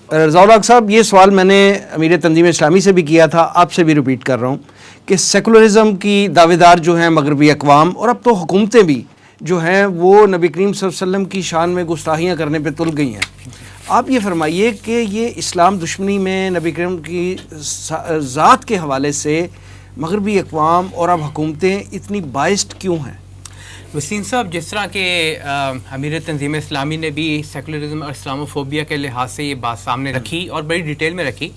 رضا صاحب, یہ سوال میں نے امیر تنظیم اسلامی سے بھی کیا تھا, آپ سے بھی ریپیٹ کر رہا ہوں کہ سیکولرزم کی دعوے دار جو ہیں مغربی اقوام اور اب تو حکومتیں بھی جو ہیں وہ نبی کریم صلی اللہ علیہ وسلم کی شان میں گستاخیاں کرنے پہ تل گئی ہیں. آپ یہ فرمائیے کہ یہ اسلام دشمنی میں نبی کریم کی ذات کے حوالے سے مغربی اقوام اور اب حکومتیں اتنی بائسڈ کیوں ہیں؟ وسیم صاحب, جس طرح کہ امیر تنظیم اسلامی نے بھی سیکولرزم اور اسلاموفوبیا کے لحاظ سے یہ بات سامنے رکھی اور بڑی ڈیٹیل میں رکھی.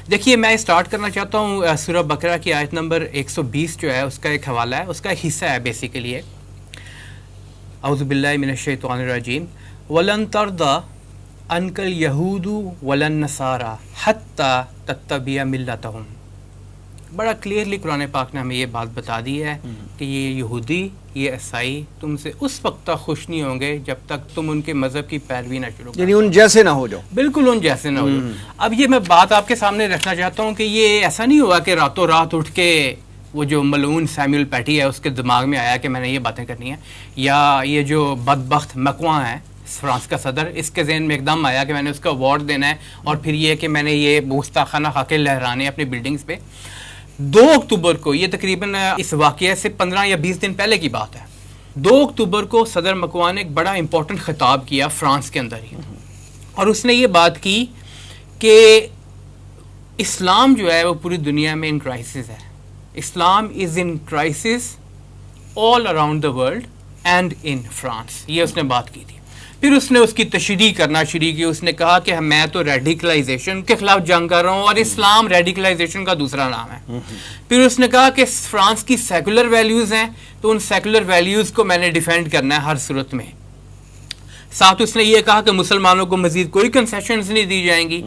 دیکھیے, میں اسٹارٹ کرنا چاہتا ہوں سورہ بقرہ کی آیت نمبر 120 جو ہے اس کا ایک حوالہ ہے, اس کا ایک حصہ ہے بیسیکلی. اعوذ باللہ من الشیطان الرجیم وَلَن تَرْضَى عَنْكَ الْيَهُودُ وَلَا النَّصَارَى حَتَّى تَتَّبِعَ مِلَّتَهُمْ. بڑا کلیئرلی قرآن پاک نے ہمیں یہ بات بتا دی ہے کہ یہ یہودی, یہ عیسائی تم سے اس وقت تک خوش نہیں ہوں گے جب تک تم ان کے مذہب کی پیروی نہ شروع کرو, یعنی ان جیسے نہ ہو جاؤ. بالکل ان جیسے نہ ہو جاؤ. اب یہ میں بات آپ کے سامنے رکھنا چاہتا ہوں کہ یہ ایسا نہیں ہوا کہ راتوں رات اٹھ کے وہ جو ملعون سیموئل پیٹی ہے اس کے دماغ میں آیا کہ میں نے یہ باتیں کرنی ہیں, یا یہ جو بدبخت مکواں ہے فرانس کا صدر, اس کے ذہن میں ایک دم آیا کہ میں نے اس کا ایوارڈ دینا ہے, اور پھر یہ کہ میں نے یہ گستاخانہ خاکے لہرانے اپنی بلڈنگز پہ. 2 اکتوبر کو, یہ تقریباً اس واقعے سے 15 یا 20 دن پہلے کی بات ہے, 2 اکتوبر کو صدر مکواں نے ایک بڑا امپورٹنٹ خطاب کیا فرانس کے اندر ہی, اور اس نے یہ بات کی کہ اسلام جو ہے وہ پوری دنیا میں ان کرائسس ہے. Islam is in crisis all around the world and in France, یہ اس نے بات کی تھی. پھر اس نے اس کی تشریح کرنا شروع کی, اس نے کہا کہ میں تو ریڈیکلائزیشن کے خلاف جنگ کر رہا ہوں اور اسلام ریڈیکلائزیشن کا دوسرا نام ہے. پھر اس نے کہا کہ فرانس کی سیکولر ویلیوز ہیں تو ان سیکولر ویلیوز کو میں نے ڈیفینڈ کرنا ہے ہر صورت میں. ساتھ اس نے یہ کہا کہ مسلمانوں کو مزید کوئی کنسیشنز نہیں دی جائیں گی,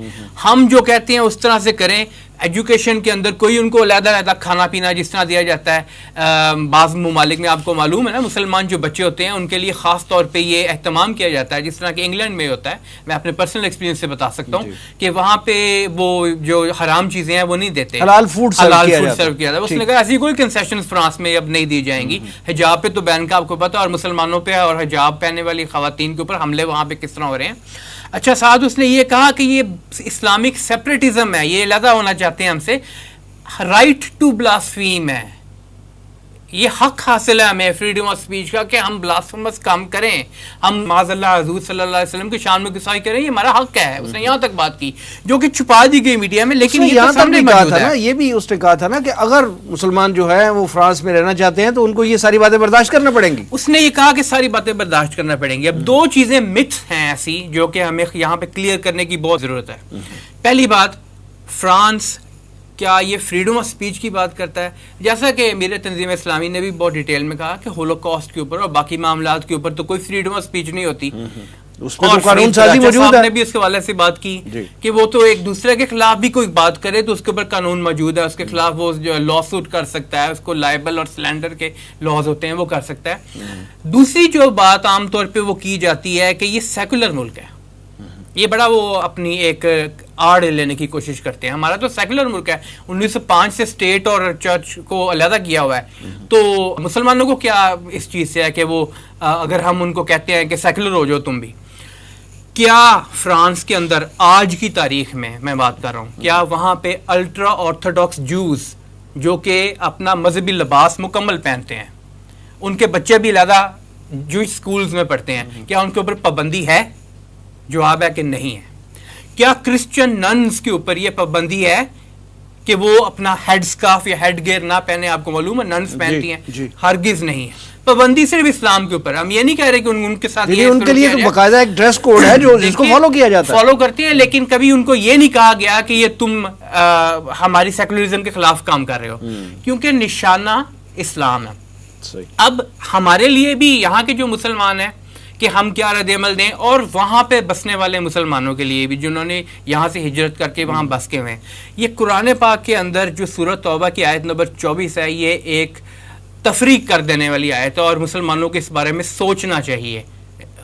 ہم جو کہتے ہیں اس طرح سے کریں. ایجوکیشن کے اندر کوئی ان کو علیحدہ علیحدہ کھانا پینا جس طرح دیا جاتا ہے, بعض ممالک میں آپ کو معلوم ہے نا مسلمان جو بچے ہوتے ہیں ان کے لیے خاص طور پہ یہ اہتمام کیا جاتا ہے, جس طرح کہ انگلینڈ میں ہوتا ہے. میں اپنے پرسنل ایکسپیرینس سے بتا سکتا ہوں کہ وہاں پہ وہ جو حرام چیزیں ہیں وہ نہیں دیتے, حلال فوڈ سرو کیا جاتا ہے. اس نے کہا ایسی کوئی کنسیشن فرانس میں اب نہیں دی جائیں گی. حجاب پہ تو بین کا آپ کو پتا, اور مسلمانوں پہ اور حجاب پہننے والی خواتین کے اوپر حملے وہاں پہ کس طرح ہو رہے ہیں. اچھا, ساتھ اس نے یہ کہا کہ یہ اسلامک سیپریٹزم ہے, یہ علیحدہ ہونا چاہتے ہیں ہم سے, رائٹ ٹو بلاسفیم ہے, یہ حق حاصل ہے ہمیں فریڈم آف اسپیچ کا کہ ہم بلاسفیمس کام کریں, ہم معاذ اللہ حضور صلی اللہ علیہ وسلم کی شان میں گستاخی کریں, یہ ہمارا حق ہے. اس نے یہاں تک بات کی جو کہ چھپا دی گئی میڈیا میں, لیکن یہ یہاں تک بھی کہا تھا نا, یہ بھی اس نے کہا تھا نا کہ اگر مسلمان جو ہے وہ فرانس میں رہنا چاہتے ہیں تو ان کو یہ ساری باتیں برداشت کرنا پڑیں گی. اس نے یہ کہا کہ ساری باتیں برداشت کرنا پڑیں گی. اب 2 چیزیں متس ہیں ایسی جو کہ ہمیں یہاں پہ کلیئر کرنے کی بہت ضرورت ہے. پہلی بات, فرانس کیا یہ فریڈم آف اسپیچ کی بات کرتا ہے؟ جیسا کہ میرے تنظیم اسلامی نے بھی بہت ڈیٹیل میں کہا کہ ہولوکاسٹ کے اوپر اور باقی معاملات کے اوپر تو کوئی فریڈم آف اسپیچ نہیں ہوتی. اس میں تو اور قانون فرید سازی راجہ موجود صاحب ہے. نے بھی اس کے حوالے سے بات کی جی. کہ وہ تو ایک دوسرے کے خلاف بھی کوئی بات کرے تو اس کے اوپر قانون موجود ہے, اس کے خلاف وہ جو لا سوٹ کر سکتا ہے, اس کو لائبل اور سلینڈر کے لاز ہوتے ہیں وہ کر سکتا ہے. دوسری جو بات عام طور پہ وہ کی جاتی ہے کہ یہ سیکولر ملک ہے, یہ بڑا وہ اپنی ایک آڑ لینے کی کوشش کرتے ہیں. ہمارا تو سیکولر ملک ہے, 1905 سے اسٹیٹ اور چرچ کو علیحدہ کیا ہوا ہے, تو مسلمانوں کو کیا اس چیز سے ہے کہ وہ اگر ہم ان کو کہتے ہیں کہ سیکولر ہو جاؤ تم بھی. کیا فرانس کے اندر آج کی تاریخ میں بات کر رہا ہوں, کیا وہاں پہ الٹرا آرتھوڈاکس جوز جو کہ اپنا مذہبی لباس مکمل پہنتے ہیں, ان کے بچے بھی علیحدہ جوئش سکولز میں پڑھتے ہیں, کیا ان کے اوپر پابندی ہے؟ جواب ہے کہ نہیں ہے. کیا کرسچن ننز کے اوپر یہ پابندی ہے کہ وہ اپنا ہیڈ سکارف یا ہیڈ گیئر نہ پہنے؟ آپ کو معلوم ہے ننز پہنتی ہیں, ہرگز نہیں ہے. پابندی صرف اسلام کے اوپر. ہم یہ نہیں کہہ رہے کہ ان کے ساتھ ان کے لیے باقاعدہ ایک ڈریس کوڈ ہے جو جس کو فالو کیا جاتا ہے, فالو کرتے ہیں, لیکن کبھی ان کو یہ نہیں کہا گیا کہ یہ تم ہماری سیکولرزم کے خلاف کام کر رہے ہو, کیونکہ نشانہ اسلام ہے. اب ہمارے لیے بھی یہاں کے جو مسلمان ہیں کہ ہم کیا رد عمل دیں, اور وہاں پہ بسنے والے مسلمانوں کے لیے بھی جنہوں نے یہاں سے ہجرت کر کے وہاں بس کے ہوئے ہیں. یہ قرآن پاک کے اندر جو سورۃ توبہ کی آیت نمبر 24 ہے, یہ ایک تفریق کر دینے والی آیت ہے, اور مسلمانوں کو اس بارے میں سوچنا چاہیے,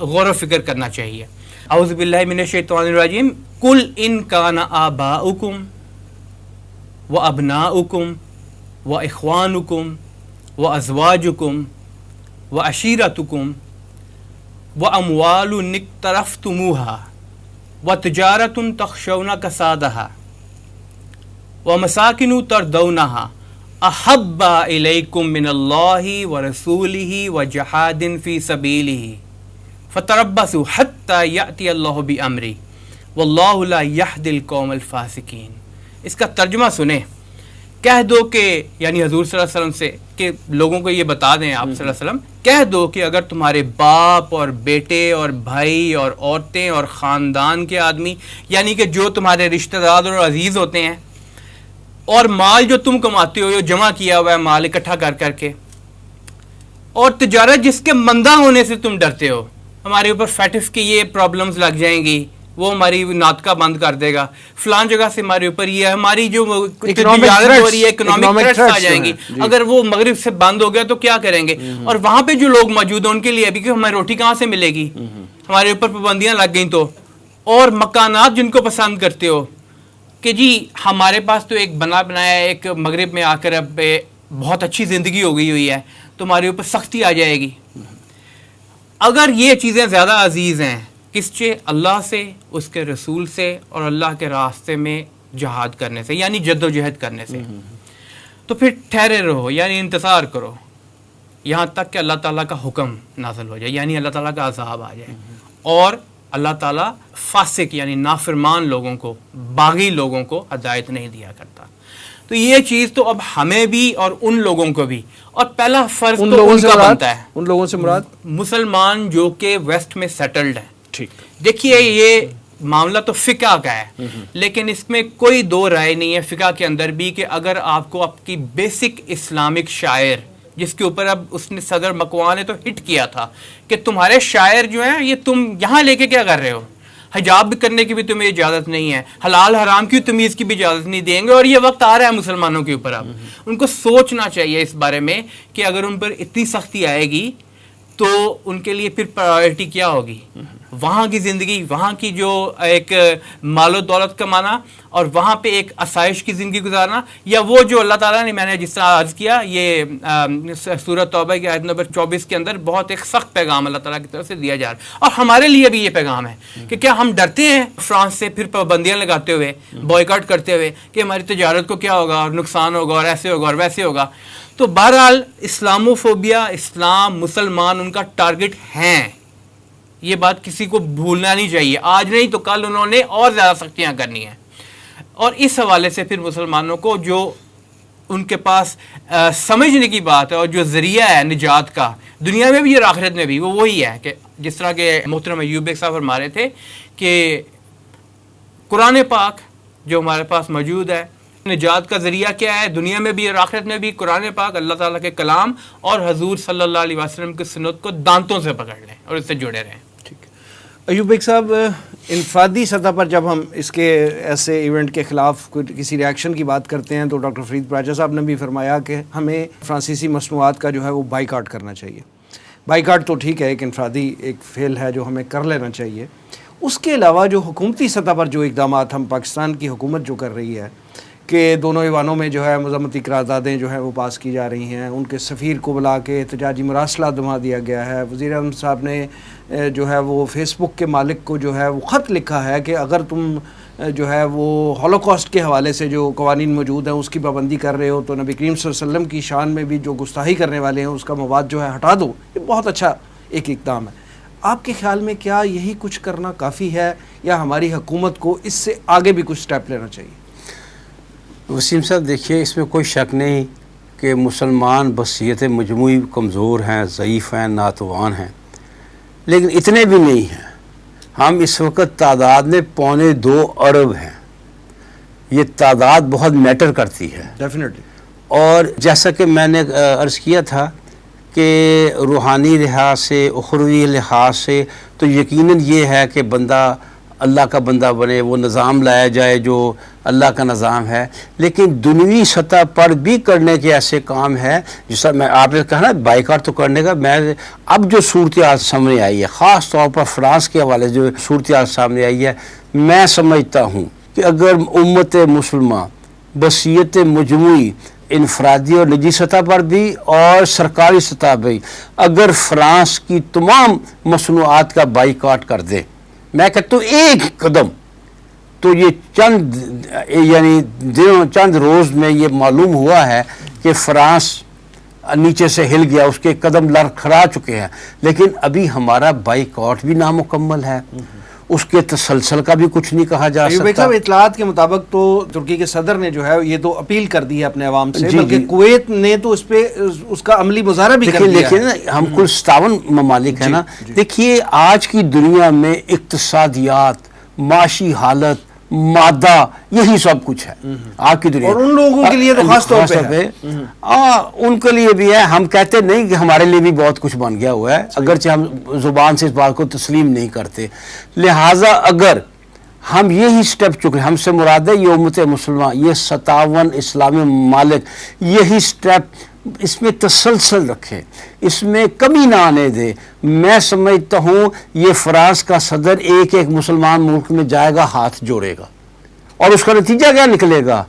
غور و فکر کرنا چاہیے. اعوذ باللہ من الشیطان الرجیم. قل ان کان آباؤکم و ابناؤکم و اخوانکم و ازواجکم و عشیرتکم وَأَمْوَالٌ اقْتَرَفْتُمُوهَا وَتِجَارَةٌ تَخْشَوْنَ كَسَادَهَا وَمَسَاكِنُ تَرْضَوْنَهَا أَحَبَّ إِلَيْكُم مِّنَ اللَّهِ وَرَسُولِهِ وَجِهَادٍ فِي سَبِيلِهِ فَتَرَبَّصُوا حَتَّى يَأْتِيَ اللَّهُ بِأَمْرِهِ وَاللَّهُ لَا يَهْدِي الْقَوْمَ الْفَاسِقِينَ. اس کا ترجمہ سنیں. کہہ دو کہ یعنی حضور صلی اللہ علیہ وسلم سے کہ لوگوں کو یہ بتا دیں, آپ صلی اللہ علیہ وسلم کہہ دو کہ اگر تمہارے باپ اور بیٹے اور بھائی اور عورتیں اور خاندان کے آدمی, یعنی کہ جو تمہارے رشتہ دار اور عزیز ہوتے ہیں, اور مال جو تم کماتے ہو, جو جمع کیا ہوا ہے مال اکٹھا کر کے, اور تجارت جس کے مندہ ہونے سے تم ڈرتے ہو, ہمارے اوپر فیٹف کی یہ پرابلمز لگ جائیں گی, وہ ہماری ناطقہ بند کر دے گا, فلان جگہ سے ہمارے اوپر یہ ہماری جو تجارت ہو رہی ہے اکنامک تھریٹس آ جائیں گی, اگر وہ مغرب سے بند ہو گیا تو کیا کریں گے. اور وہاں پہ جو لوگ موجود ہیں ان کے لیے ابھی کہ ہمیں روٹی کہاں سے ملے گی, ہمارے اوپر پابندیاں لگ گئیں تو. اور مکانات جن کو پسند کرتے ہو کہ جی ہمارے پاس تو ایک بنا بنایا ایک مغرب میں آ کر اب بہت اچھی زندگی ہو گئی ہوئی ہے, تو ہمارے اوپر سختی آ جائے گی. اگر یہ چیزیں زیادہ عزیز ہیں کس سے؟ اللہ سے, اس کے رسول سے, اور اللہ کے راستے میں جہاد کرنے سے, یعنی جد و جہد کرنے سے. تو پھر ٹھہرے رہو, یعنی انتظار کرو یہاں تک کہ اللہ تعالیٰ کا حکم نازل ہو جائے, یعنی اللہ تعالیٰ کا عذاب آ جائے. اور اللہ تعالیٰ فاسق یعنی نافرمان لوگوں کو, باغی لوگوں کو ہدایت نہیں دیا کرتا. تو یہ چیز تو اب ہمیں بھی اور ان لوگوں کو بھی, اور پہلا فرض تو ان کا بنتا ہے. ان لوگوں سے مراد مسلمان جو کہ ویسٹ میں سیٹلڈ ہیں. دیکھیے یہ معاملہ تو فقہ کا ہے, لیکن اس میں کوئی دو رائے نہیں ہے فقہ کے اندر بھی کہ اگر آپ کو آپ کی بیسک اسلامک شاعر, جس کے اوپر اب اس نے صدر مکوان نے تو ہٹ کیا تھا کہ تمہارے شاعر جو ہیں یہ تم یہاں لے کے کیا کر رہے ہو, حجاب کرنے کی بھی تمہیں اجازت نہیں ہے, حلال حرام کی تمیز کی بھی اجازت نہیں دیں گے. اور یہ وقت آ رہا ہے مسلمانوں کے اوپر, اب ان کو سوچنا چاہیے اس بارے میں کہ اگر ان پر اتنی سختی آئے گی تو ان کے لیے پھر پرائورٹی کیا ہوگی, وہاں کی زندگی, وہاں کی جو ایک مال و دولت کمانا اور وہاں پہ ایک آسائش کی زندگی گزارنا, یا وہ جو اللہ تعالیٰ نے, میں نے جس طرح عرض کیا یہ سورۃ توبہ کی آیت نمبر 24 کے اندر بہت ایک سخت پیغام اللہ تعالیٰ کی طرف سے دیا جا رہا ہے. اور ہمارے لیے بھی یہ پیغام ہے کہ کیا ہم ڈرتے ہیں فرانس سے پھر پابندیاں لگاتے ہوئے, بوائیکاٹ کرتے ہوئے کہ ہماری تجارت کو کیا ہوگا اور نقصان ہوگا اور ایسے ہوگا اور ویسے ہوگا. تو بہرحال اسلاموفوبیا, اسلام, مسلمان ان کا ٹارگٹ ہیں, یہ بات کسی کو بھولنا نہیں چاہیے. آج نہیں تو کل انہوں نے اور زیادہ سختیاں کرنی ہیں. اور اس حوالے سے پھر مسلمانوں کو جو ان کے پاس سمجھنے کی بات ہے اور جو ذریعہ ہے نجات کا دنیا میں بھی اور آخرت میں بھی, وہ وہی ہے کہ جس طرح کے محترم ایوب صاحب فرما رہے تھے کہ قرآن پاک جو ہمارے پاس موجود ہے, نجات کا ذریعہ کیا ہے دنیا میں بھی اور آخرت میں بھی؟ قرآن پاک, اللہ تعالیٰ کے کلام اور حضور صلی اللہ علیہ وسلم کی سنت کو دانتوں سے پکڑ لیں اور اس سے جڑے رہیں. ایوب بیگ صاحب، انفرادی سطح پر جب ہم اس کے ایسے ایونٹ کے خلاف کسی ریاکشن کی بات کرتے ہیں تو ڈاکٹر فرید پراجا صاحب نے بھی فرمایا کہ ہمیں فرانسیسی مصنوعات کا جو ہے وہ بائیکاٹ کرنا چاہیے. بائیکاٹ تو ٹھیک ہے، ایک انفرادی ایک فعل ہے جو ہمیں کر لینا چاہیے. اس کے علاوہ جو حکومتی سطح پر جو اقدامات ہم پاکستان کی حکومت جو کر رہی ہے کہ دونوں ایوانوں میں جو ہے مذمتی قراردادیں جو ہیں وہ پاس کی جا رہی ہیں، ان کے سفیر کو بلا کے احتجاجی مراسلہ دما دیا گیا ہے. وزیر اعظم صاحب نے جو ہے وہ فیس بک کے مالک کو جو ہے وہ خط لکھا ہے کہ اگر تم جو ہے وہ ہولوکاسٹ کے حوالے سے جو قوانین موجود ہیں اس کی پابندی کر رہے ہو تو نبی کریم صلی اللہ علیہ وسلم کی شان میں بھی جو گستاخی کرنے والے ہیں اس کا مواد جو ہے ہٹا دو. یہ بہت اچھا ایک اقدام ہے. آپ کے خیال میں کیا یہی کچھ کرنا کافی ہے یا ہماری حکومت کو اس سے آگے بھی کچھ سٹیپ لینا چاہیے؟ وسیم صاحب دیکھیے، اس میں کوئی شک نہیں کہ مسلمان بصیرت مجموعی کمزور ہیں، ضعیف ہیں، ناتوان ہیں، لیکن اتنے بھی نہیں ہیں. ہم اس وقت تعداد میں 2.25 ارب ہیں. یہ تعداد بہت میٹر کرتی ہے ڈیفینیٹلی. اور جیسا کہ میں نے عرض کیا تھا کہ روحانی لحاظ سے، اخروی لحاظ سے تو یقیناً یہ ہے کہ بندہ اللہ کا بندہ بنے، وہ نظام لایا جائے جو اللہ کا نظام ہے. لیکن دنیوی سطح پر بھی کرنے کے ایسے کام ہے جیسا میں آپ نے کہا نا بائیکاٹ تو کرنے کا. میں اب جو صورتحال سامنے آئی ہے، خاص طور پر فرانس کے حوالے سے جو صورتحال سامنے آئی ہے، میں سمجھتا ہوں کہ اگر امت مسلمہ بصیرت مجموعی انفرادی اور نجی سطح پر بھی اور سرکاری سطح پہ اگر فرانس کی تمام مصنوعات کا بائیکاٹ کر دے، میں کہتا ہوں ایک قدم، تو یہ چند روز میں یہ معلوم ہوا ہے کہ فرانس نیچے سے ہل گیا، اس کے قدم لڑکھڑا چکے ہیں. لیکن ابھی ہمارا بائیکاٹ بھی نامکمل ہے، اس کے تسلسل کا بھی کچھ نہیں کہا جا سکتا. صاحب اطلاعات کے مطابق تو ترکی کے صدر نے جو ہے یہ تو اپیل کر دی ہے اپنے عوام سے، بلکہ کویت نے تو اس پہ اس کا عملی مظاہرہ بھی کر دیا ہے. لیکن ہم کل 57 ممالک ہیں نا. دیکھیے آج کی دنیا میں اقتصادیات، معاشی حالت، مادہ، یہی سب کچھ ہے آپ کی دنیا. اور ان لوگوں کے لیے تو خاص طور پہ ان کے لیے بھی ہے. ہم کہتے نہیں کہ ہمارے لیے بھی بہت کچھ بن گیا ہوا ہے، اگرچہ ہم زبان سے اس بات کو تسلیم نہیں کرتے. لہٰذا اگر ہم یہی سٹیپ چکے، ہم سے مراد ہے یہ امت مسلمہ، یہ 57 اسلامی ممالک یہی سٹیپ اس میں تسلسل رکھے، اس میں کمی نہ آنے دے. میں سمجھتا ہوں یہ فرانس کا صدر ایک مسلمان ملک میں جائے گا، ہاتھ جوڑے گا، اور اس کا نتیجہ کیا نکلے گا؟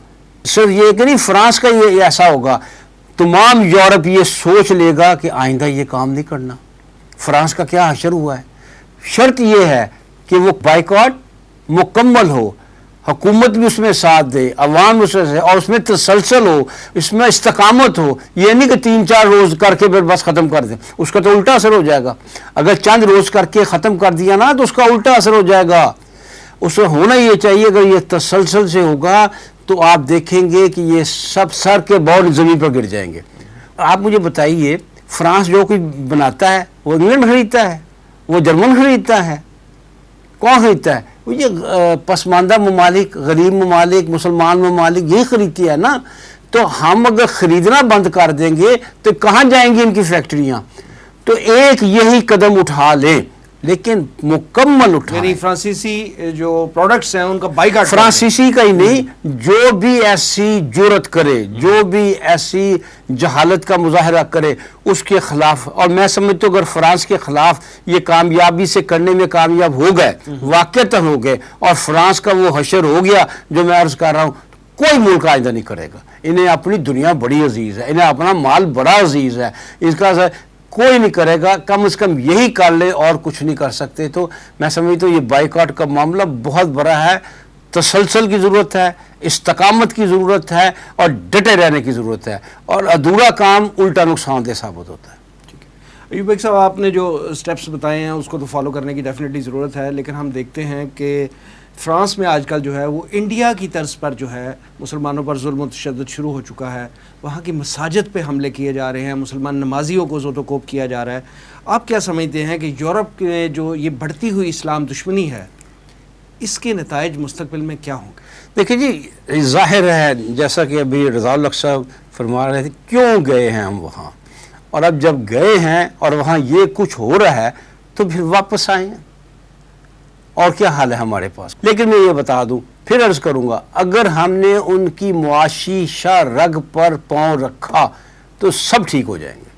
صرف یہ کہ نہیں فرانس کا یہ ایسا ہوگا، تمام یورپ یہ سوچ لے گا کہ آئندہ یہ کام نہیں کرنا. فرانس کا کیا حشر ہوا ہے؟ شرط یہ ہے کہ وہ بائیکاٹ مکمل ہو، حکومت بھی اس میں ساتھ دے، عوام اس میں، اور اس میں تسلسل ہو، اس میں استقامت ہو. یہ نہیں کہ 3-4 روز کر کے پھر بس ختم کر دیں، اس کا تو الٹا اثر ہو جائے گا. اگر چند روز کر کے ختم کر دیا نا تو اس کا الٹا اثر ہو جائے گا. اس میں ہونا یہ چاہیے اگر یہ تسلسل سے ہوگا تو آپ دیکھیں گے کہ یہ سب سر کے بال زمین پر گر جائیں گے. آپ مجھے بتائیے، فرانس جو کوئی بناتا ہے وہ انگلینڈ خریدتا ہے، وہ جرمن خریدتا ہے، کون خریدتا ہے؟ یہ پسماندہ ممالک، غریب ممالک، مسلمان ممالک یہی خریدتی ہے نا. تو ہم اگر خریدنا بند کر دیں گے تو کہاں جائیں گی ان کی فیکٹریاں؟ تو ایک یہی قدم اٹھا لیں، لیکن مکمل اٹھائیں. یعنی فرانسیسی جو پروڈکٹس ہیں ان کا بائیکاٹ، فرانسیسی کا ہی نہیں، جو بھی ایسی جرت کرے، جو بھی ایسی جہالت کا مظاہرہ کرے اس کے خلاف. اور میں سمجھتا ہوں اگر فرانس کے خلاف یہ کامیابی سے کرنے میں کامیاب ہو گئے، واقعتاً ہو گئے، اور فرانس کا وہ حشر ہو گیا جو میں عرض کر رہا ہوں، کوئی ملک آئندہ نہیں کرے گا. انہیں اپنی دنیا بڑی عزیز ہے، انہیں اپنا مال بڑا عزیز ہے، اس کا کوئی نہیں کرے گا. کم از کم یہی کر لے اور کچھ نہیں کر سکتے. تو میں سمجھتا ہوں یہ بائیکاٹ کا معاملہ بہت بڑا ہے. تسلسل کی ضرورت ہے، استقامت کی ضرورت ہے، اور ڈٹے رہنے کی ضرورت ہے. اور ادھورا کام الٹا نقصان دہ ثابت ہوتا ہے. ایوب بیگ صاحب، آپ نے جو سٹیپس بتائے ہیں اس کو تو فالو کرنے کی ڈیفینیٹلی ضرورت ہے، لیکن ہم دیکھتے ہیں کہ فرانس میں آج کل جو ہے وہ انڈیا کی طرز پر جو ہے مسلمانوں پر ظلم و تشدد شروع ہو چکا ہے. وہاں کی مساجد پہ حملے کیے جا رہے ہیں، مسلمان نمازیوں کو زود و کوب کیا جا رہا ہے. آپ کیا سمجھتے ہیں کہ یورپ میں جو یہ بڑھتی ہوئی اسلام دشمنی ہے اس کے نتائج مستقبل میں کیا ہوں گے؟ دیکھیں جی، ظاہر ہے جیسا کہ ابھی رضا الحق صاحب فرما رہے تھے، کیوں گئے ہیں ہم وہاں، اور اب جب گئے ہیں اور وہاں یہ کچھ ہو رہا ہے تو پھر واپس آئیں. اور کیا حال ہے ہمارے پاس. لیکن میں یہ بتا دوں، پھر عرض کروں گا، اگر ہم نے ان کی معاشی شاہ رگ پر پاؤں رکھا تو سب ٹھیک ہو جائیں گے،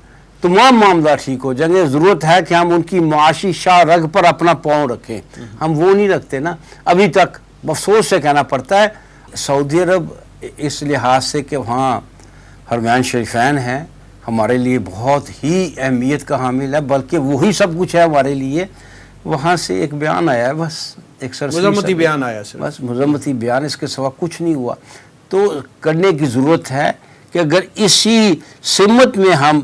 تمام معاملات ٹھیک ہو جائیں گے. ضرورت ہے کہ ہم ان کی معاشی شاہ رگ پر اپنا پاؤں رکھیں. ہم وہ نہیں رکھتے نا. ابھی تک افسوس سے کہنا پڑتا ہے سعودی عرب اس لحاظ سے کہ وہاں حرمین شریفین ہیں، ہمارے لیے بہت ہی اہمیت کا حامل ہے، بلکہ وہی سب کچھ ہے ہمارے لیے. وہاں سے ایک بیان آیا ہے، بس ایک مذمتی بیان آیا سر، بس مذمتی بیان، اس کے سوا کچھ نہیں ہوا. تو کرنے کی ضرورت ہے کہ اگر اسی سمت میں ہم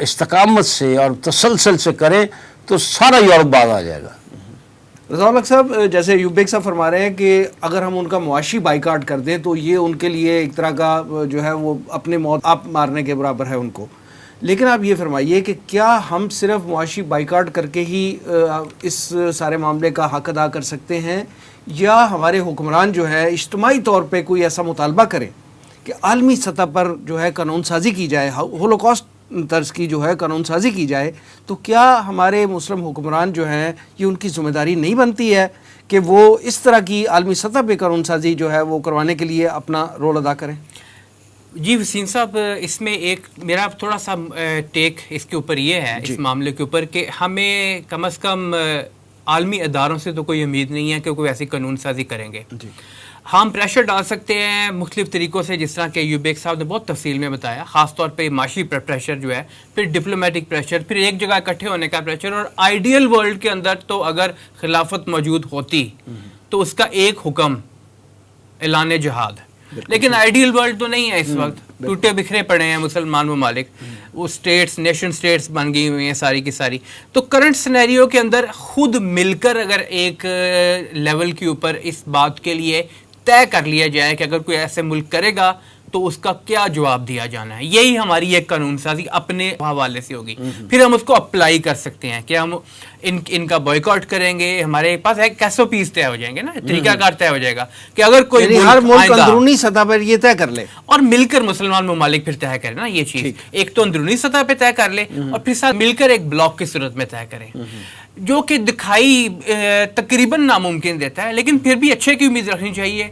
استقامت سے اور تسلسل سے کریں تو سارا یورپ بعد آ جائے گا. رضا الحق صاحب، جیسے ایوب بیگ صاحب فرما رہے ہیں کہ اگر ہم ان کا معاشی بائیکاٹ کر دیں تو یہ ان کے لیے ایک طرح کا جو ہے وہ اپنے موت آپ مارنے کے برابر ہے ان کو. لیکن آپ یہ فرمائیے کہ کیا ہم صرف معاشی بائیکاٹ کر کے ہی اس سارے معاملے کا حق ادا کر سکتے ہیں، یا ہمارے حکمران جو ہے اجتماعی طور پہ کوئی ایسا مطالبہ کریں کہ عالمی سطح پر جو ہے قانون سازی کی جائے، ہولوکاسٹ طرز کی جو ہے قانون سازی کی جائے؟ تو کیا ہمارے مسلم حکمران جو ہیں یہ ان کی ذمہ داری نہیں بنتی ہے کہ وہ اس طرح کی عالمی سطح پہ قانون سازی جو ہے وہ کروانے کے لیے اپنا رول ادا کریں؟ جی وسیم صاحب، اس میں ایک میرا تھوڑا سا ٹیک اس کے اوپر یہ ہے، اس معاملے کے اوپر، کہ ہمیں کم از کم عالمی اداروں سے تو کوئی امید نہیں ہے کہ کوئی ایسی قانون سازی کریں گے. ہم پریشر ڈال سکتے ہیں مختلف طریقوں سے، جس طرح کہ ایوب بیگ صاحب نے بہت تفصیل میں بتایا، خاص طور پہ معاشی پریشر جو ہے، پھر ڈپلومیٹک پریشر، پھر ایک جگہ اکٹھے ہونے کا پریشر. اور آئیڈیل ورلڈ کے اندر تو اگر خلافت موجود ہوتی تو اس کا ایک حکم اعلان جہاد، لیکن آئیڈیل ورلڈ تو نہیں ہے اس وقت. ٹوٹے بکھرے پڑے ہیں مسلمان ممالک، وہ سٹیٹس، نیشن سٹیٹس بن گئی ہوئی ہیں ساری کی ساری. تو کرنٹ سینیریو کے اندر خود مل کر اگر ایک لیول کے اوپر اس بات کے لیے طے کر لیا جائے کہ اگر کوئی ایسے ملک کرے گا تو اس کا کیا جواب دیا جانا ہے، یہی ہماری ایک قانون سازی اپنے حوالے سے ہوگی. پھر ہم اس کو اپلائی کر سکتے ہیں کہ ہم ان کا بائیکاٹ کریں گے. ہمارے پاس ایک SOPs طے ہو جائیں گے نا، طریقہ کار طے ہو جائے گا کہ اگر کوئی ہر ملک اندرونی سطح پر یہ طے کر لے اور مل کر مسلمان ممالک پھر طے کریں نا یہ چیز. ایک تو اندرونی سطح پہ طے کر لے اور پھر ساتھ مل کر ایک بلاک کی صورت میں طے کریں، جو کہ دکھائی تقریباً ناممکن دیتا ہے، لیکن پھر بھی اچھے کی امید رکھنی چاہیے.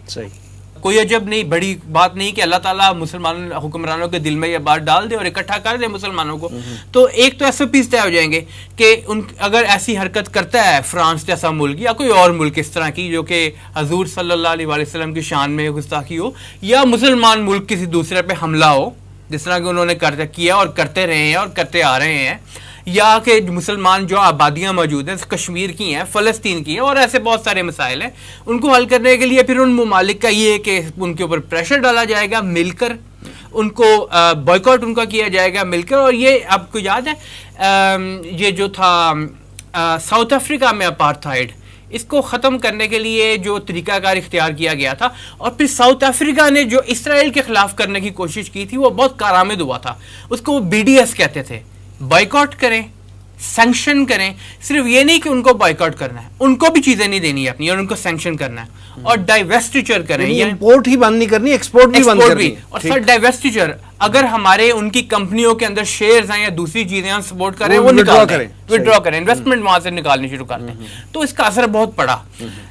کوئی عجب نہیں، بڑی بات نہیں کہ اللہ تعالیٰ مسلمان حکمرانوں کے دل میں یہ بات ڈال دے اور اکٹھا کر دے مسلمانوں کو. تو ایک تو SOPs طے ہو جائیں گے کہ اگر ایسی حرکت کرتا ہے فرانس جیسا ملک یا کوئی اور ملک اس طرح کی جو کہ حضور صلی اللہ علیہ وسلم کی شان میں گستاخی ہو، یا مسلمان ملک کسی دوسرے پہ حملہ ہو جس طرح کہ انہوں نے کیا اور کرتے رہے ہیں اور کرتے آ رہے ہیں، یا کہ مسلمان جو آبادیاں موجود ہیں کشمیر کی ہیں، فلسطین کی ہیں، اور ایسے بہت سارے مسائل ہیں، ان کو حل کرنے کے لیے پھر ان ممالک کا یہ کہ ان کے اوپر پریشر ڈالا جائے گا مل کر، ان کو بائیکاٹ ان کا کیا جائے گا مل کر. اور یہ آپ کو یاد ہے یہ جو تھا ساؤتھ افریقہ میں اپارتھائڈ، اس کو ختم کرنے کے لیے جو طریقہ کار اختیار کیا گیا تھا، اور پھر ساؤتھ افریقہ نے جو اسرائیل کے خلاف کرنے کی کوشش کی تھی وہ بہت کارآمد ہوا تھا. اس کو وہ BDS کہتے تھے. بائیکاٹ کریں، سینکشن کریں، صرف یہ نہیں کہ ان کو بائیکاٹ کرنا ہے، ان کو بھی چیزیں نہیں دینی ہے اپنی، اور ان کو سینکشن کرنا ہے، اور ڈائیویسٹیچر کریں، امپورٹ ہی بند نہیں کرنی، ایکسپورٹ بھی بند کرنی. اور سر ڈائیویسٹیچر، اگر ہمارے ان کی کمپنیوں کے اندر شیئرز ہیں یا دوسری چیزیں ہم سپورٹ کریں، وہ نکال کریں، وڈرا کریں، انویسٹمنٹ وہاں سے نکالنی شروع کر دیں. تو اس کا اثر بہت پڑا،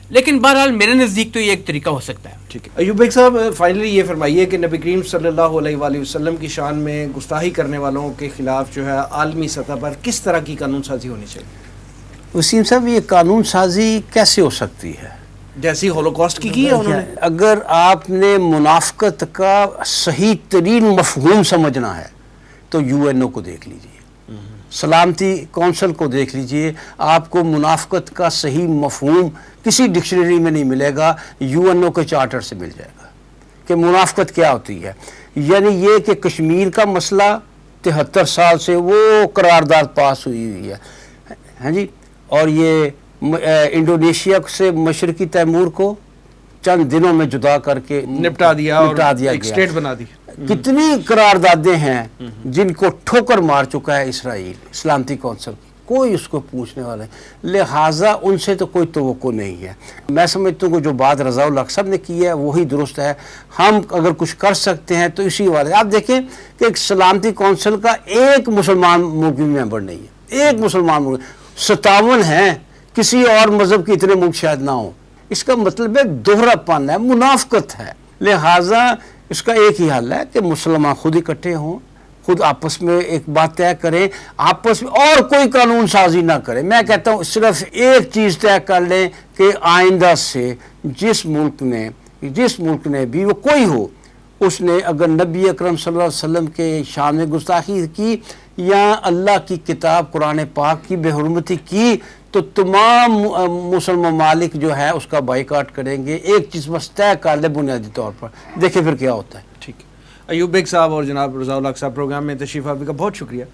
لیکن بہرحال میرے نزدیک تو یہ ایک طریقہ ہو سکتا ہے. ٹھیک ہے. ایوب بیگ صاحب، فائنلی یہ فرمائیے کہ نبی کریم صلی اللہ علیہ وآلہ وسلم کی شان میں گستاخی کرنے والوں کے خلاف جو ہے عالمی سطح پر کس طرح کی قانون سازی ہونی چاہیے؟ وسیم صاحب، یہ قانون سازی کیسے ہو سکتی ہے؟ جیسی ہولوکاسٹ کی ہے انہوں نے. اگر آپ نے منافقت کا صحیح ترین مفہوم سمجھنا ہے تو UNO کو دیکھ لیجئے، سلامتی کونسل کو دیکھ لیجئے. آپ کو منافقت کا صحیح مفہوم کسی ڈکشنری میں نہیں ملے گا، UNO کے چارٹر سے مل جائے گا کہ منافقت کیا ہوتی ہے. یعنی یہ کہ کشمیر کا مسئلہ 73 سال سے وہ قرارداد پاس ہوئی ہے، ہاں جی، اور یہ انڈونیشیا سے مشرقی تیمور کو چند دنوں میں جدا کر کے نپٹا دیا اور ایک گیا. سٹیٹ بنا دی. کتنی قراردادیں ہیں جن کو ٹھوکر مار چکا ہے اسرائیل سلامتی کونسل، کوئی اس کو پوچھنے والا ہے، لہٰذا ان سے تو کوئی توقع نہیں ہے. میں سمجھتا ہوں کہ جو بات رضا الحق صاحب نے کی ہے وہی درست ہے. ہم اگر کچھ کر سکتے ہیں تو اسی والے. آپ دیکھیں کہ ایک سلامتی کونسل کا ایک مسلمان ملک بھی ممبر نہیں ہے، ایک مسلمان ملک. 57 ہیں کسی اور مذہب کے اتنے ملک شاید نہ ہوں. اس کا مطلب ہے دوہرا پن ہے، منافقت ہے. لہٰذا اس کا ایک ہی حل ہے کہ مسلمان خود اکٹھے ہوں، خود آپس میں ایک بات طے کریں، آپس میں اور کوئی قانون سازی نہ کریں. میں کہتا ہوں صرف ایک چیز طے کر لیں کہ آئندہ سے جس ملک نے بھی وہ کوئی ہو، اس نے اگر نبی اکرم صلی اللہ علیہ وسلم کے شان میں گستاخی کی یا اللہ کی کتاب قرآن پاک کی بے حرمتی کی تو تمام مسلم ممالک جو ہے اس کا بائیکاٹ کریں گے. ایک چیز بس طے کر لے بنیادی طور پر، دیکھیں پھر کیا ہوتا ہے. ٹھیک ہے. ایوب بیگ صاحب اور جناب رضا الحق صاحب پروگرام میں تشریف آوری کا بہت شکریہ.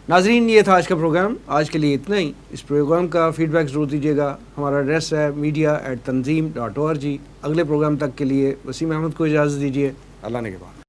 ناظرین یہ تھا آج کا پروگرام. آج کے لیے اتنا ہی. اس پروگرام کا فیڈ بیک ضرور دیجیے گا. ہمارا ایڈریس ہے media@tanzeem.org. اگلے پروگرام تک کے لیے وسیم احمد کو اجازت دیجیے. اللہ نے کے بعد.